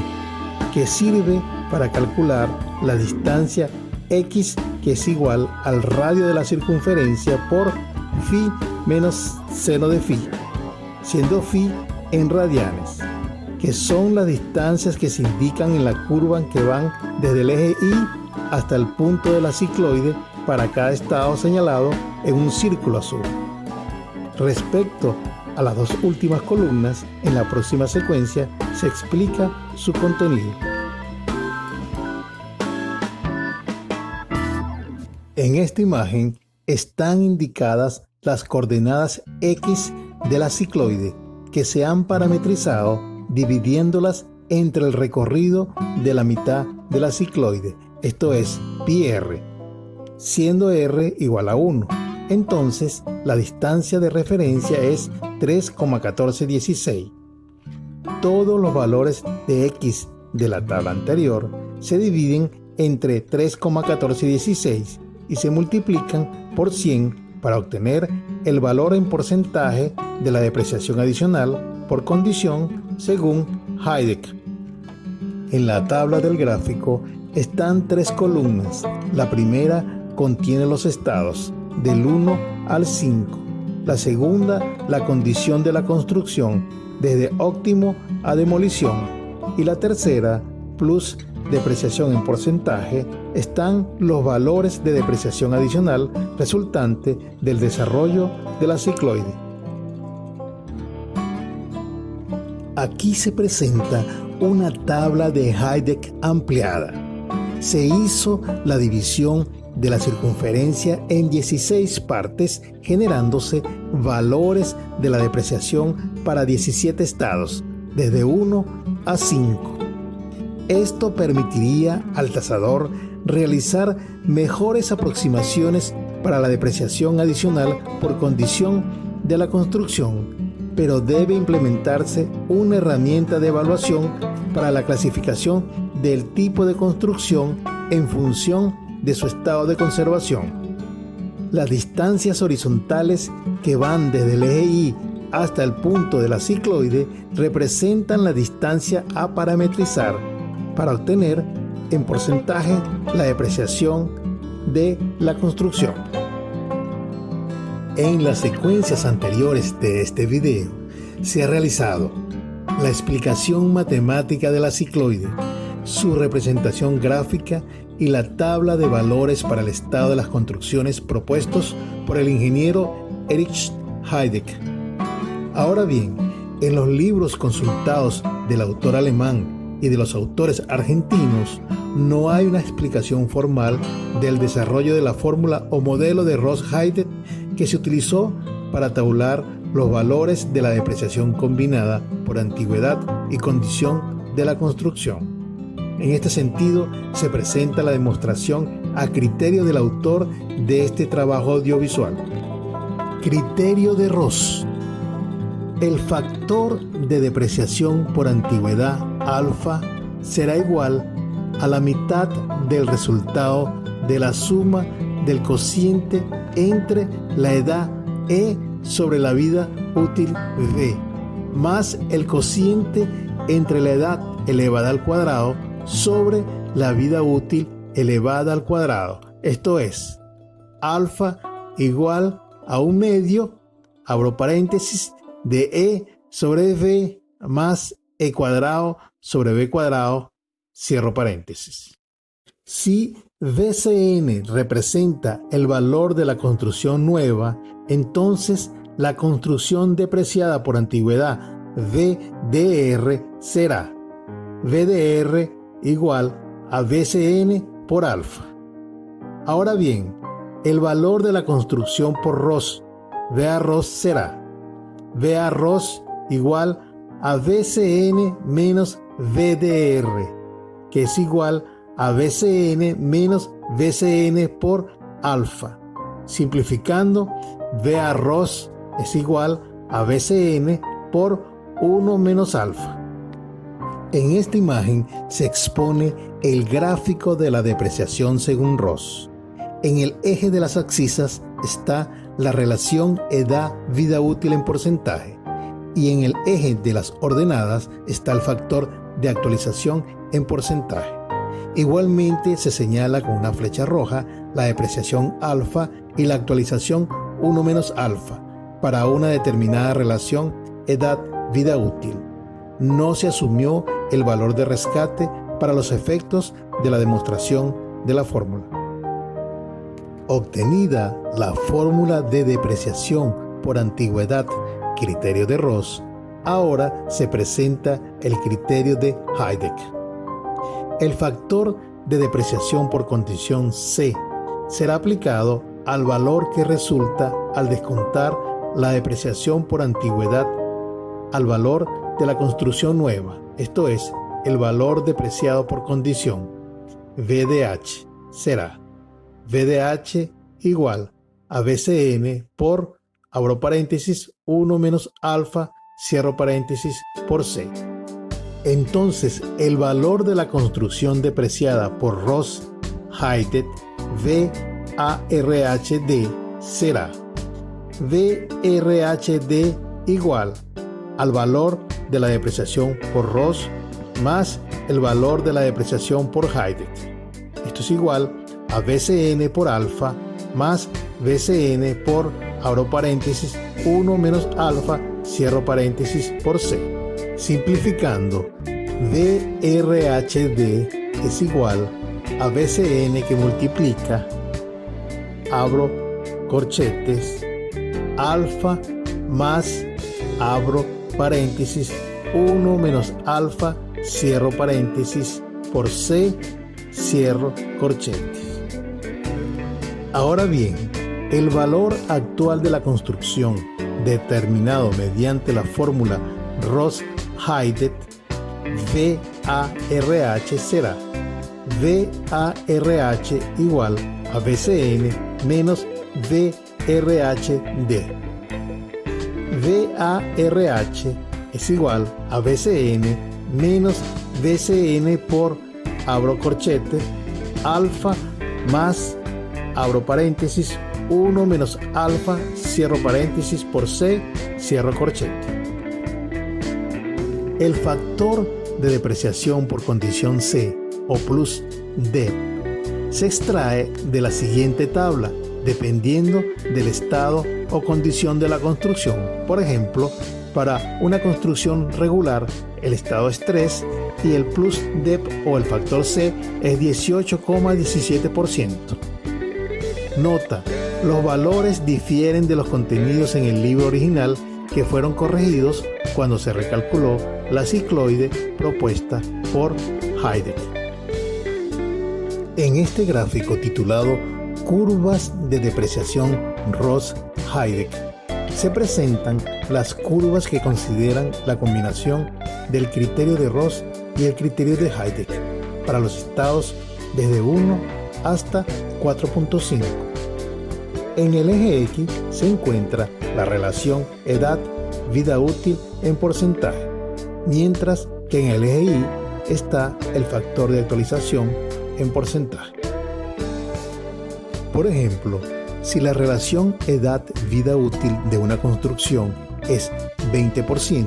que sirve para calcular la distancia X, que es igual al radio de la circunferencia por φ menos seno de φ, siendo φ en radianes, que son las distancias que se indican en la curva que van desde el eje Y hasta el punto de la cicloide para cada estado señalado en un círculo azul. Respecto a las dos últimas columnas, en la próxima secuencia se explica su contenido. En esta imagen están indicadas las coordenadas X de la cicloide que se han parametrizado dividiéndolas entre el recorrido de la mitad de la cicloide, esto es pi r. siendo R igual a 1. Entonces, la distancia de referencia es 3,1416. Todos los valores de X de la tabla anterior se dividen entre 3,1416 y se multiplican por 100 para obtener el valor en porcentaje de la depreciación adicional por condición según Heidegger. En la tabla del gráfico están 3 columnas. La primera contiene los estados del 1 al 5. La segunda, la condición de la construcción desde óptimo a demolición. Y la tercera, plus depreciación en porcentaje, están los valores de depreciación adicional resultante del desarrollo de la cicloide. Aquí se presenta una tabla de Heidegger ampliada. Se hizo la división de la circunferencia en 16 partes, generándose valores de la depreciación para 17 estados, desde 1 a 5. Esto permitiría al tasador realizar mejores aproximaciones para la depreciación adicional por condición de la construcción, pero debe implementarse una herramienta de evaluación para la clasificación del tipo de construcción en función de su estado de conservación. Las distancias horizontales que van desde el eje Y hasta el punto de la cicloide representan la distancia a parametrizar para obtener en porcentaje la depreciación de la construcción. En las secuencias anteriores de este video se ha realizado la explicación matemática de la cicloide, su representación gráfica y la tabla de valores para el estado de las construcciones propuestos por el ingeniero Erich Heidegger. Ahora bien, en los libros consultados del autor alemán y de los autores argentinos, no hay una explicación formal del desarrollo de la fórmula o modelo de Ross-Heidegger que se utilizó para tabular los valores de la depreciación combinada por antigüedad y condición de la construcción. En este sentido, se presenta la demostración a criterio del autor de este trabajo audiovisual. Criterio de Ross. El factor de depreciación por antigüedad alfa será igual a la mitad del resultado de la suma del cociente entre la edad E sobre la vida útil V, más el cociente entre la edad elevada al cuadrado sobre la vida útil elevada al cuadrado. Esto es, alfa igual a 1 medio, abro paréntesis, de E sobre V más E cuadrado sobre B cuadrado, cierro paréntesis. Si VCN representa el valor de la construcción nueva, entonces la construcción depreciada por antigüedad VDR será VDR igual a VCN por alfa. Ahora bien, el valor de la construcción por Ross, VA Ross será VA Ross igual a VCN menos VDR, que es igual a VCN menos VCN por alfa. Simplificando, VA Ross es igual a VCN por 1 menos alfa. En esta imagen se expone el gráfico de la depreciación según Ross. En el eje de las abscisas está la relación edad-vida útil en porcentaje y en el eje de las ordenadas está el factor de actualización en porcentaje. Igualmente se señala con una flecha roja la depreciación alfa y la actualización 1 menos alfa para una determinada relación edad-vida útil. No se asumió el valor de rescate para los efectos de la demostración de la fórmula. Obtenida la fórmula de depreciación por antigüedad, criterio de Ross, ahora se presenta el criterio de Heidegger. El factor de depreciación por condición C será aplicado al valor que resulta al descontar la depreciación por antigüedad al valor de la construcción nueva, esto es, el valor depreciado por condición, VDH, será VDH igual a BCN por, abro paréntesis, 1 menos alfa, cierro paréntesis, por C. Entonces, el valor de la construcción depreciada por Ross-Heidet VARHD será VRHD igual al valor de la depreciación por Ross más el valor de la depreciación por Heidet. Esto es igual a BCN por alfa más BCN por, abro paréntesis, 1 menos alfa, cierro paréntesis, por C. Simplificando, VRHD es igual a BCN que multiplica, abro corchetes, alfa más, abro paréntesis, 1 menos alfa, cierro paréntesis, por C, cierro corchetes. Ahora bien, el valor actual de la construcción, determinado mediante la fórmula Ross-Heidet VARH será VARH igual a BCN menos VRHD. VARH es igual a BCN menos BCN por, abro corchete, alfa más, abro paréntesis, 1 menos alfa, cierro paréntesis, por C, cierro corchete. El factor de depreciación por condición C o plus D se extrae de la siguiente tabla, dependiendo del estado o condición de la construcción. Por ejemplo, para una construcción regular, el estado es 3 y el plus DEP o el factor C es 18,17%. Nota, los valores difieren de los contenidos en el libro original que fueron corregidos cuando se recalculó la cicloide propuesta por Heidet. En este gráfico titulado Curvas de depreciación Ross-Heidet se presentan las curvas que consideran la combinación del criterio de Ross y el criterio de Heidet para los estados desde 1 hasta 4.5. En el eje X se encuentra la relación edad-vida útil en porcentaje, mientras que en el eje Y está el factor de actualización en porcentaje. Por ejemplo, si la relación edad-vida útil de una construcción es 20%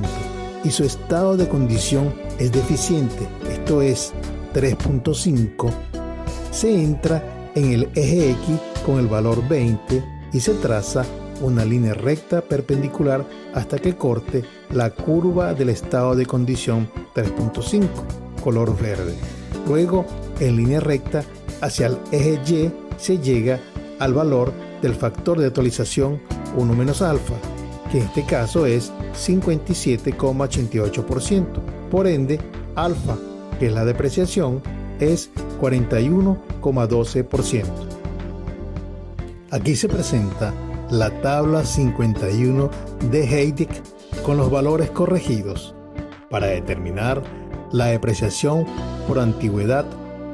y su estado de condición es deficiente, esto es 3.5, se entra en el eje X con el valor 20 y se traza una línea recta perpendicular hasta que corte la curva del estado de condición 3.5, color verde. Luego, en línea recta hacia el eje Y se llega al valor del factor de actualización 1 menos alfa, que en este caso es 57,88%. Por ende, alfa, que es la depreciación, es 41,12%. Aquí se presenta la tabla 51 de Heidet con los valores corregidos para determinar la depreciación por antigüedad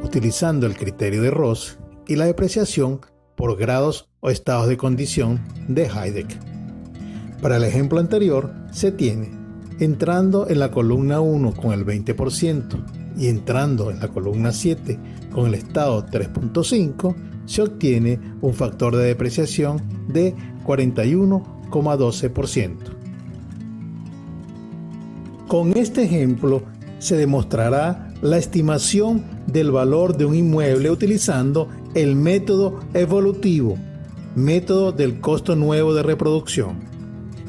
utilizando el criterio de Ross y la depreciación por grados o estados de condición de Heidet. Para el ejemplo anterior se tiene, entrando en la columna 1 con el 20% y entrando en la columna 7 con el estado 3.5, se obtiene un factor de depreciación de 41,12%. Con este ejemplo se demostrará la estimación del valor de un inmueble utilizando el método evolutivo, método del costo nuevo de reproducción.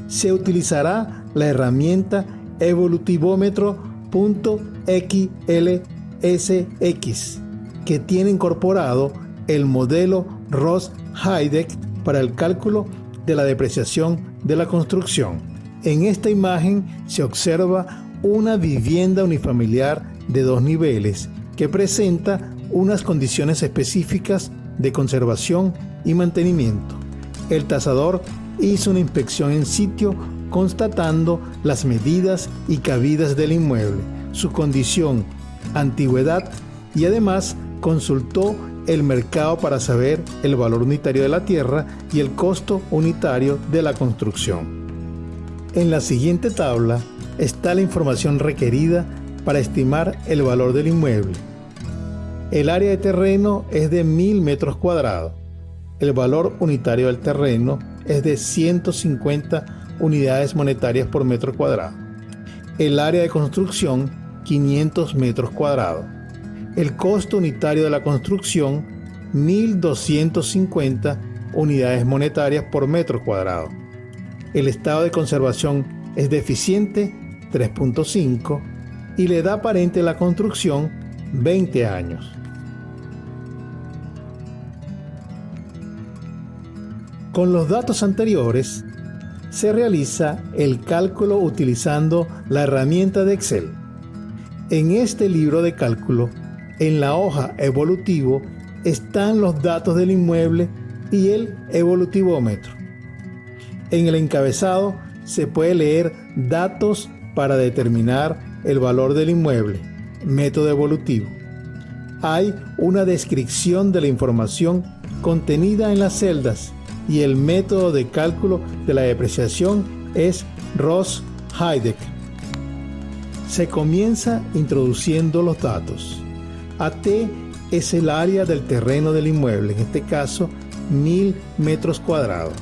Se utilizará la herramienta evolutivómetro.xlsx, que tiene incorporado el modelo Ross-Heidet para el cálculo de la depreciación de la construcción. En esta imagen se observa una vivienda unifamiliar de 2 niveles que presenta unas condiciones específicas de conservación y mantenimiento. El tasador hizo una inspección en sitio constatando las medidas y cabidas del inmueble, su condición, antigüedad y además consultó el mercado para saber el valor unitario de la tierra y el costo unitario de la construcción. En la siguiente tabla está la información requerida para estimar el valor del inmueble. El área de terreno es de 1000 metros cuadrados. El valor unitario del terreno es de 150 unidades monetarias por metro cuadrado. El área de construcción, 500 metros cuadrados. El costo unitario de la construcción, 1.250 unidades monetarias por metro cuadrado. El estado de conservación es deficiente, 3.5, y la edad aparente de la construcción, 20 años. Con los datos anteriores, se realiza el cálculo utilizando la herramienta de Excel. En este libro de cálculo, en la hoja evolutivo, están los datos del inmueble y el evolutivómetro. En el encabezado se puede leer datos para determinar el valor del inmueble, método evolutivo. Hay una descripción de la información contenida en las celdas y el método de cálculo de la depreciación es Ross-Heideck. Se comienza introduciendo los datos. AT es el área del terreno del inmueble, en este caso 1000 metros cuadrados.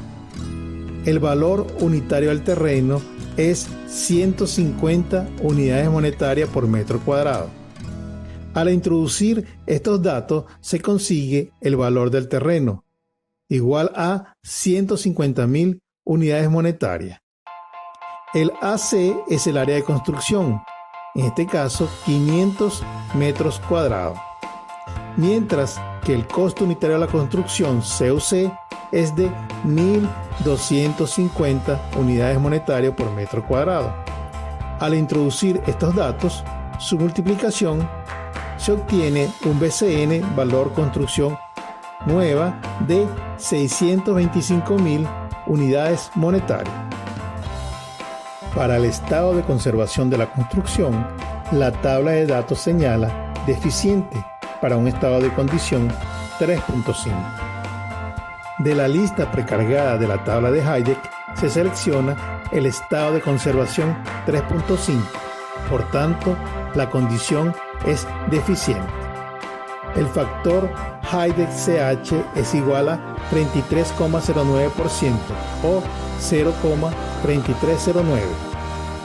El valor unitario del terreno es 150 unidades monetarias por metro cuadrado. Al introducir estos datos se consigue el valor del terreno, igual a 150.000 unidades monetarias. El AC es el área de construcción, en este caso 500 metros cuadrados, mientras que el costo unitario de la construcción CUC es de 1.250 unidades monetarias por metro cuadrado. Al introducir estos datos, su multiplicación, se obtiene un BCN, valor construcción nueva, de 625.000 unidades monetarias. Para el estado de conservación de la construcción, la tabla de datos señala deficiente para un estado de condición 3.5. De la lista precargada de la tabla de Heideck se selecciona el estado de conservación 3.5, por tanto, la condición es deficiente. El factor Heideck-CH es igual a 33,09% o 0,3309.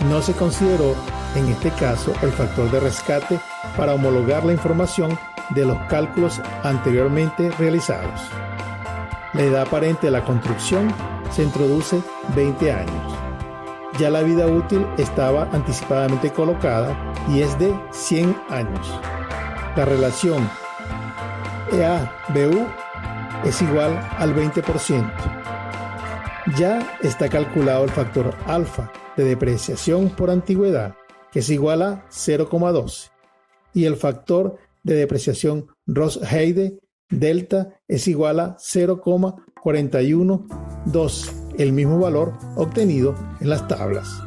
No se consideró en este caso el factor de rescate para homologar la información de los cálculos anteriormente realizados. La edad aparente de la construcción se introduce 20 años. Ya la vida útil estaba anticipadamente colocada y es de 100 años. La relación EA-BU es igual al 20%. Ya está calculado el factor alfa de depreciación por antigüedad, que es igual a 0,12, y el factor de depreciación Ross-Heideck delta es igual a 0,4112, el mismo valor obtenido en las tablas.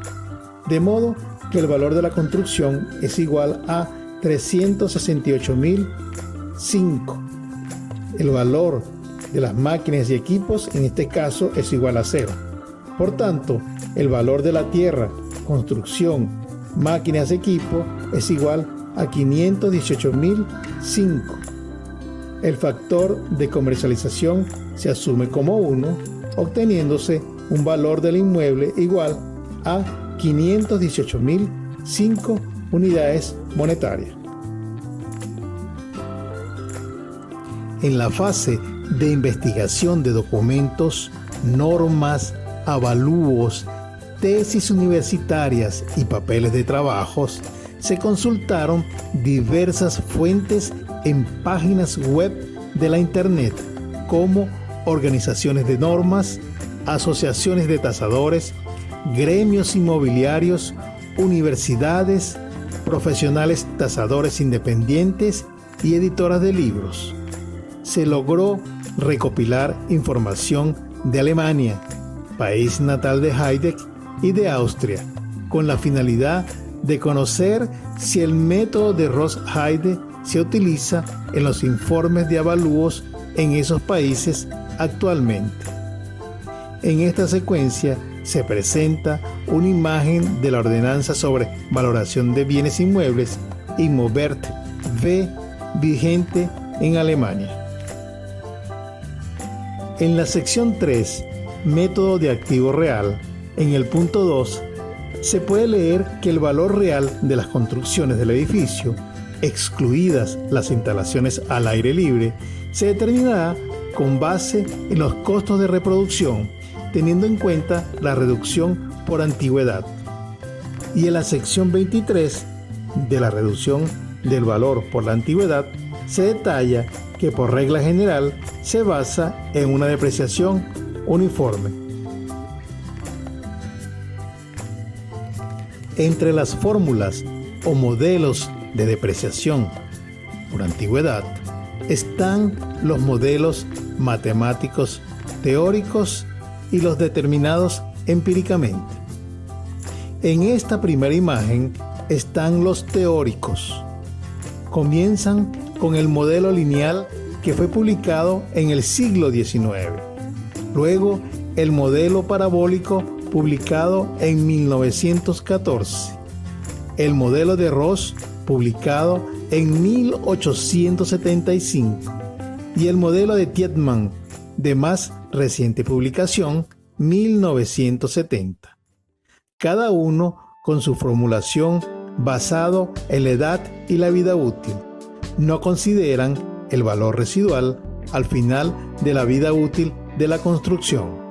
De modo que el valor de la construcción es igual a 368.005. El valor de las máquinas y equipos en este caso es igual a 0. Por tanto, el valor de la tierra, construcción, máquinas y equipo es igual a 518.005. El factor de comercialización se asume como 1, obteniéndose un valor del inmueble igual a 518.005 unidades monetarias. En la fase de investigación de documentos, normas, avalúos, tesis universitarias y papeles de trabajos, se consultaron diversas fuentes en páginas web de la Internet, como organizaciones de normas, asociaciones de tasadores, gremios inmobiliarios, universidades, profesionales tasadores independientes y editoras de libros. Se logró recopilar información de Alemania, país natal de Heideck, y de Austria, con la finalidad de conocer si el método de Ross-Heideck se utiliza en los informes de avalúos en esos países actualmente. En esta secuencia se presenta una imagen de la ordenanza sobre valoración de bienes inmuebles Immowert V vigente en Alemania. En la sección 3, método de activo real, en el punto 2, se puede leer que el valor real de las construcciones del edificio, excluidas las instalaciones al aire libre, se determinará con base en los costos de reproducción, teniendo en cuenta la reducción por antigüedad. Y en la sección 23 de la reducción del valor por la antigüedad, se detalla que por regla general se basa en una depreciación uniforme. Entre las fórmulas o modelos de depreciación por antigüedad están los modelos matemáticos teóricos y los determinados empíricamente. En esta primera imagen están los teóricos. Comienzan con el modelo lineal que fue publicado en el siglo XIX. Luego, el modelo parabólico publicado en 1914. El modelo de Ross publicado en 1875. Y el modelo de Tiedemann, de más reciente publicación, 1970. Cada uno con su formulación basado en la edad y la vida útil. No consideran el valor residual al final de la vida útil de la construcción.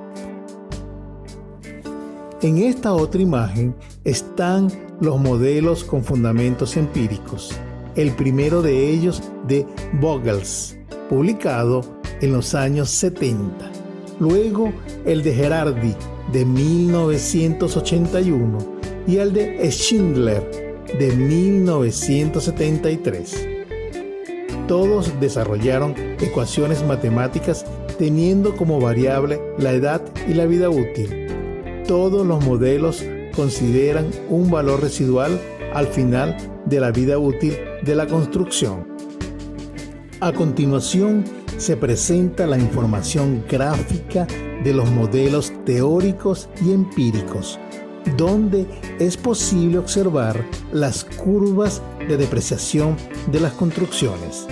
En esta otra imagen están los modelos con fundamentos empíricos. El primero de ellos de Vogels, publicado en los años 70. Luego el de Gerardi de 1981 y el de Schindler de 1973. Todos desarrollaron ecuaciones matemáticas teniendo como variable la edad y la vida útil. Todos los modelos consideran un valor residual al final de la vida útil de la construcción. A continuación, se presenta la información gráfica de los modelos teóricos y empíricos, donde es posible observar las curvas de depreciación de las construcciones,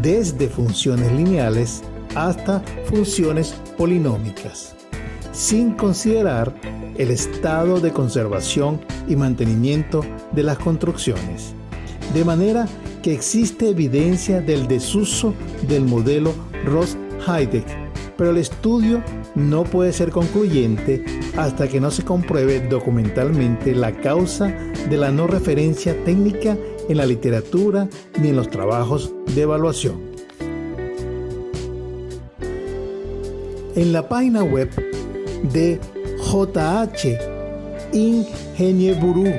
desde funciones lineales hasta funciones polinómicas, sin considerar el estado de conservación y mantenimiento de las construcciones. De manera que existe evidencia del desuso del modelo Ross-Heideck, pero el estudio no puede ser concluyente hasta que no se compruebe documentalmente la causa de la no referencia técnica en la literatura ni en los trabajos de evaluación. En la página web de JH Ingenieurbüro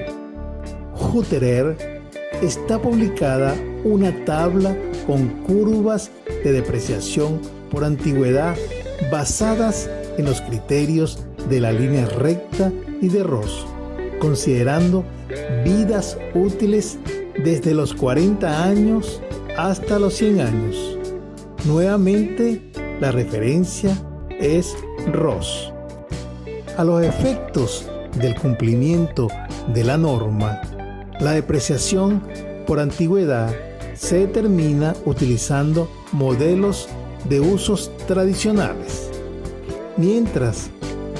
Hutterer está publicada una tabla con curvas de depreciación por antigüedad basadas en los criterios de la línea recta y de Ross, considerando vidas útiles desde los 40 años hasta los 100 años. Nuevamente, la referencia es Ross. A los efectos del cumplimiento de la norma, la depreciación por antigüedad se determina utilizando modelos de usos tradicionales, mientras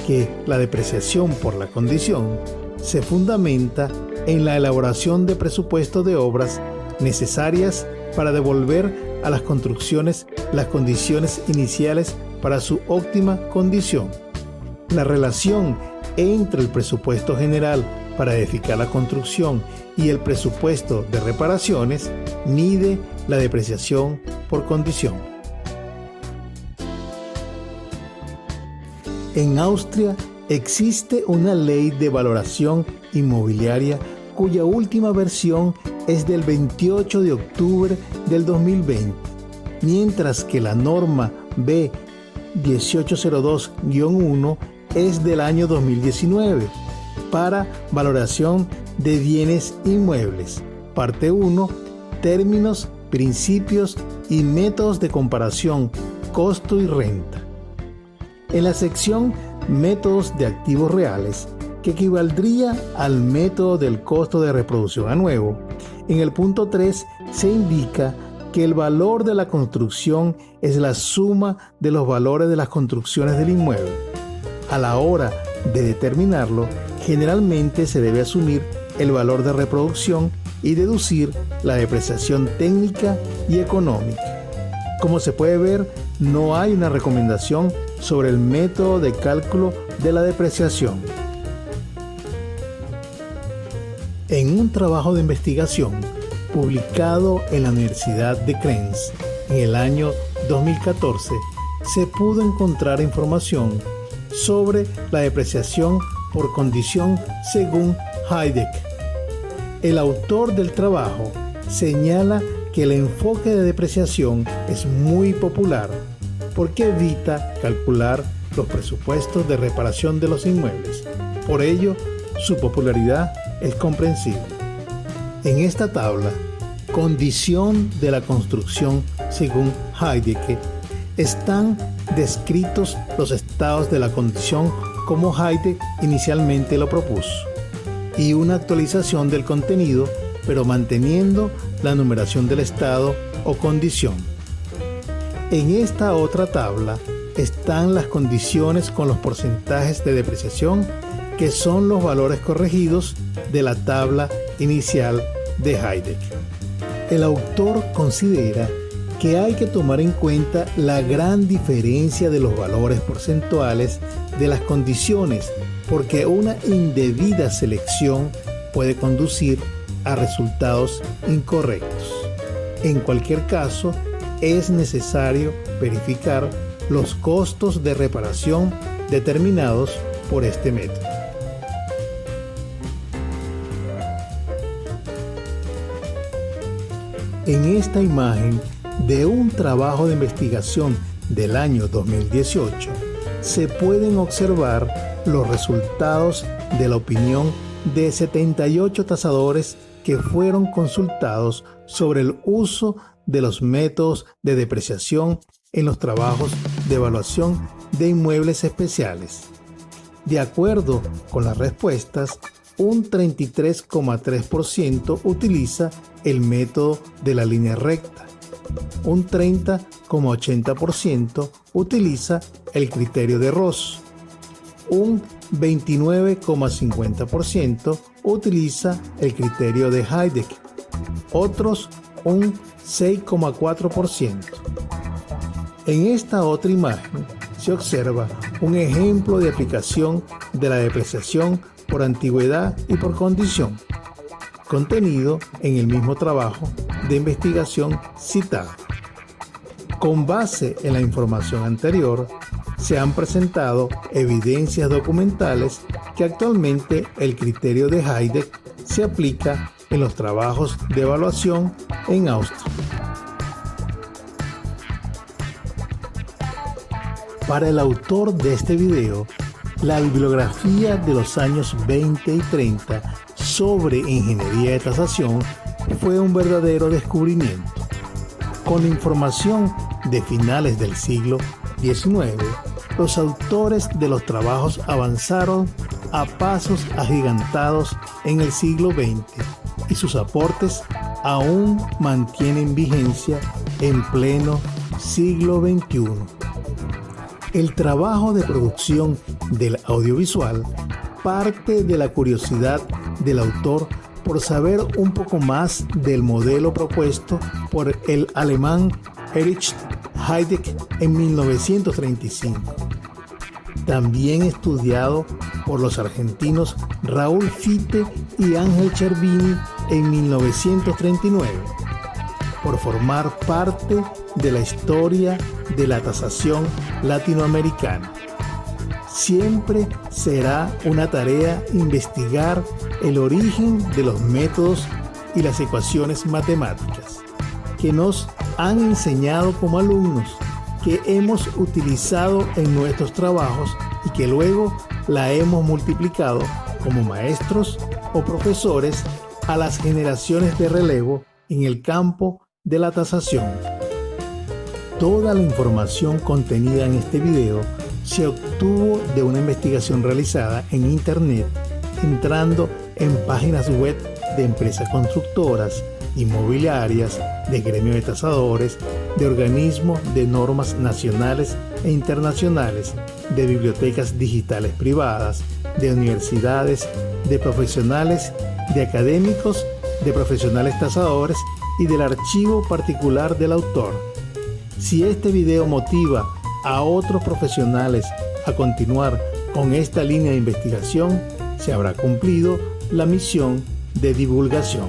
que la depreciación por la condición se fundamenta en la elaboración de presupuestos de obras necesarias para devolver a las construcciones las condiciones iniciales para su óptima condición. La relación entre el presupuesto general para edificar la construcción y el presupuesto de reparaciones mide la depreciación por condición. En Austria existe una ley de valoración inmobiliaria cuya última versión es del 28 de octubre del 2020, mientras que la norma B 1802-1 es del año 2019 para valoración de bienes inmuebles. Parte 1. Términos principios y métodos de comparación, costo y renta. En la sección métodos de activos reales, que equivaldría al método del costo de reproducción a nuevo, en el punto 3 se indica que el valor de la construcción es la suma de los valores de las construcciones del inmueble. A la hora de determinarlo, generalmente se debe asumir el valor de reproducción y deducir la depreciación técnica y económica. Como se puede ver, no hay una recomendación sobre el método de cálculo de la depreciación. En un trabajo de investigación publicado en la Universidad de Krems en el año 2014, se pudo encontrar información sobre la depreciación por condición según Heidegger. El autor del trabajo señala que el enfoque de depreciación es muy popular porque evita calcular los presupuestos de reparación de los inmuebles. Por ello, su popularidad es comprensible. En esta tabla, condición de la construcción según Heidegger, están descritos los estados de la condición como Heidegger inicialmente lo propuso, y una actualización del contenido, pero manteniendo la numeración del estado o condición. En esta otra tabla están las condiciones con los porcentajes de depreciación, que son los valores corregidos de la tabla inicial de Heidegger. El autor considera que hay que tomar en cuenta la gran diferencia de los valores porcentuales de las condiciones, porque una indebida selección puede conducir a resultados incorrectos. En cualquier caso, es necesario verificar los costos de reparación determinados por este método. En esta imagen de un trabajo de investigación del año 2018, se pueden observar los resultados de la opinión de 78 tasadores que fueron consultados sobre el uso de los métodos de depreciación en los trabajos de evaluación de inmuebles especiales. De acuerdo con las respuestas, un 33,3% utiliza el método de la línea recta, un 30,80% utiliza el criterio de Ross, un 29,50% utiliza el criterio de Heidegger, otros un 6,4%. En esta otra imagen se observa un ejemplo de aplicación de la depreciación por antigüedad y por condición, contenido en el mismo trabajo de investigación citado. Con base en la información anterior, se han presentado evidencias documentales que actualmente el criterio de Heidegger se aplica en los trabajos de evaluación en Austria. Para el autor de este video, la bibliografía de los años 20 y 30 sobre ingeniería de tasación fue un verdadero descubrimiento. Con la información de finales del siglo XIX, los autores de los trabajos avanzaron a pasos agigantados en el siglo XX y sus aportes aún mantienen vigencia en pleno siglo XXI. El trabajo de producción del audiovisual parte de la curiosidad del autor por saber un poco más del modelo propuesto por el alemán Erich Heidegger en 1935. También estudiado por los argentinos Raúl Fitte y Ángel Chervini en 1939, por formar parte de la historia de la tasación latinoamericana. Siempre será una tarea investigar el origen de los métodos y las ecuaciones matemáticas que nos han enseñado como alumnos, que hemos utilizado en nuestros trabajos y que luego la hemos multiplicado como maestros o profesores a las generaciones de relevo en el campo de la tasación. Toda la información contenida en este video se obtuvo de una investigación realizada en Internet entrando en páginas web de empresas constructoras, inmobiliarias, de gremio de tasadores, de organismos de normas nacionales e internacionales, de bibliotecas digitales privadas, de universidades, de profesionales, de académicos, de profesionales tasadores y del archivo particular del autor. Si este video motiva a otros profesionales a continuar con esta línea de investigación, se habrá cumplido la misión de divulgación.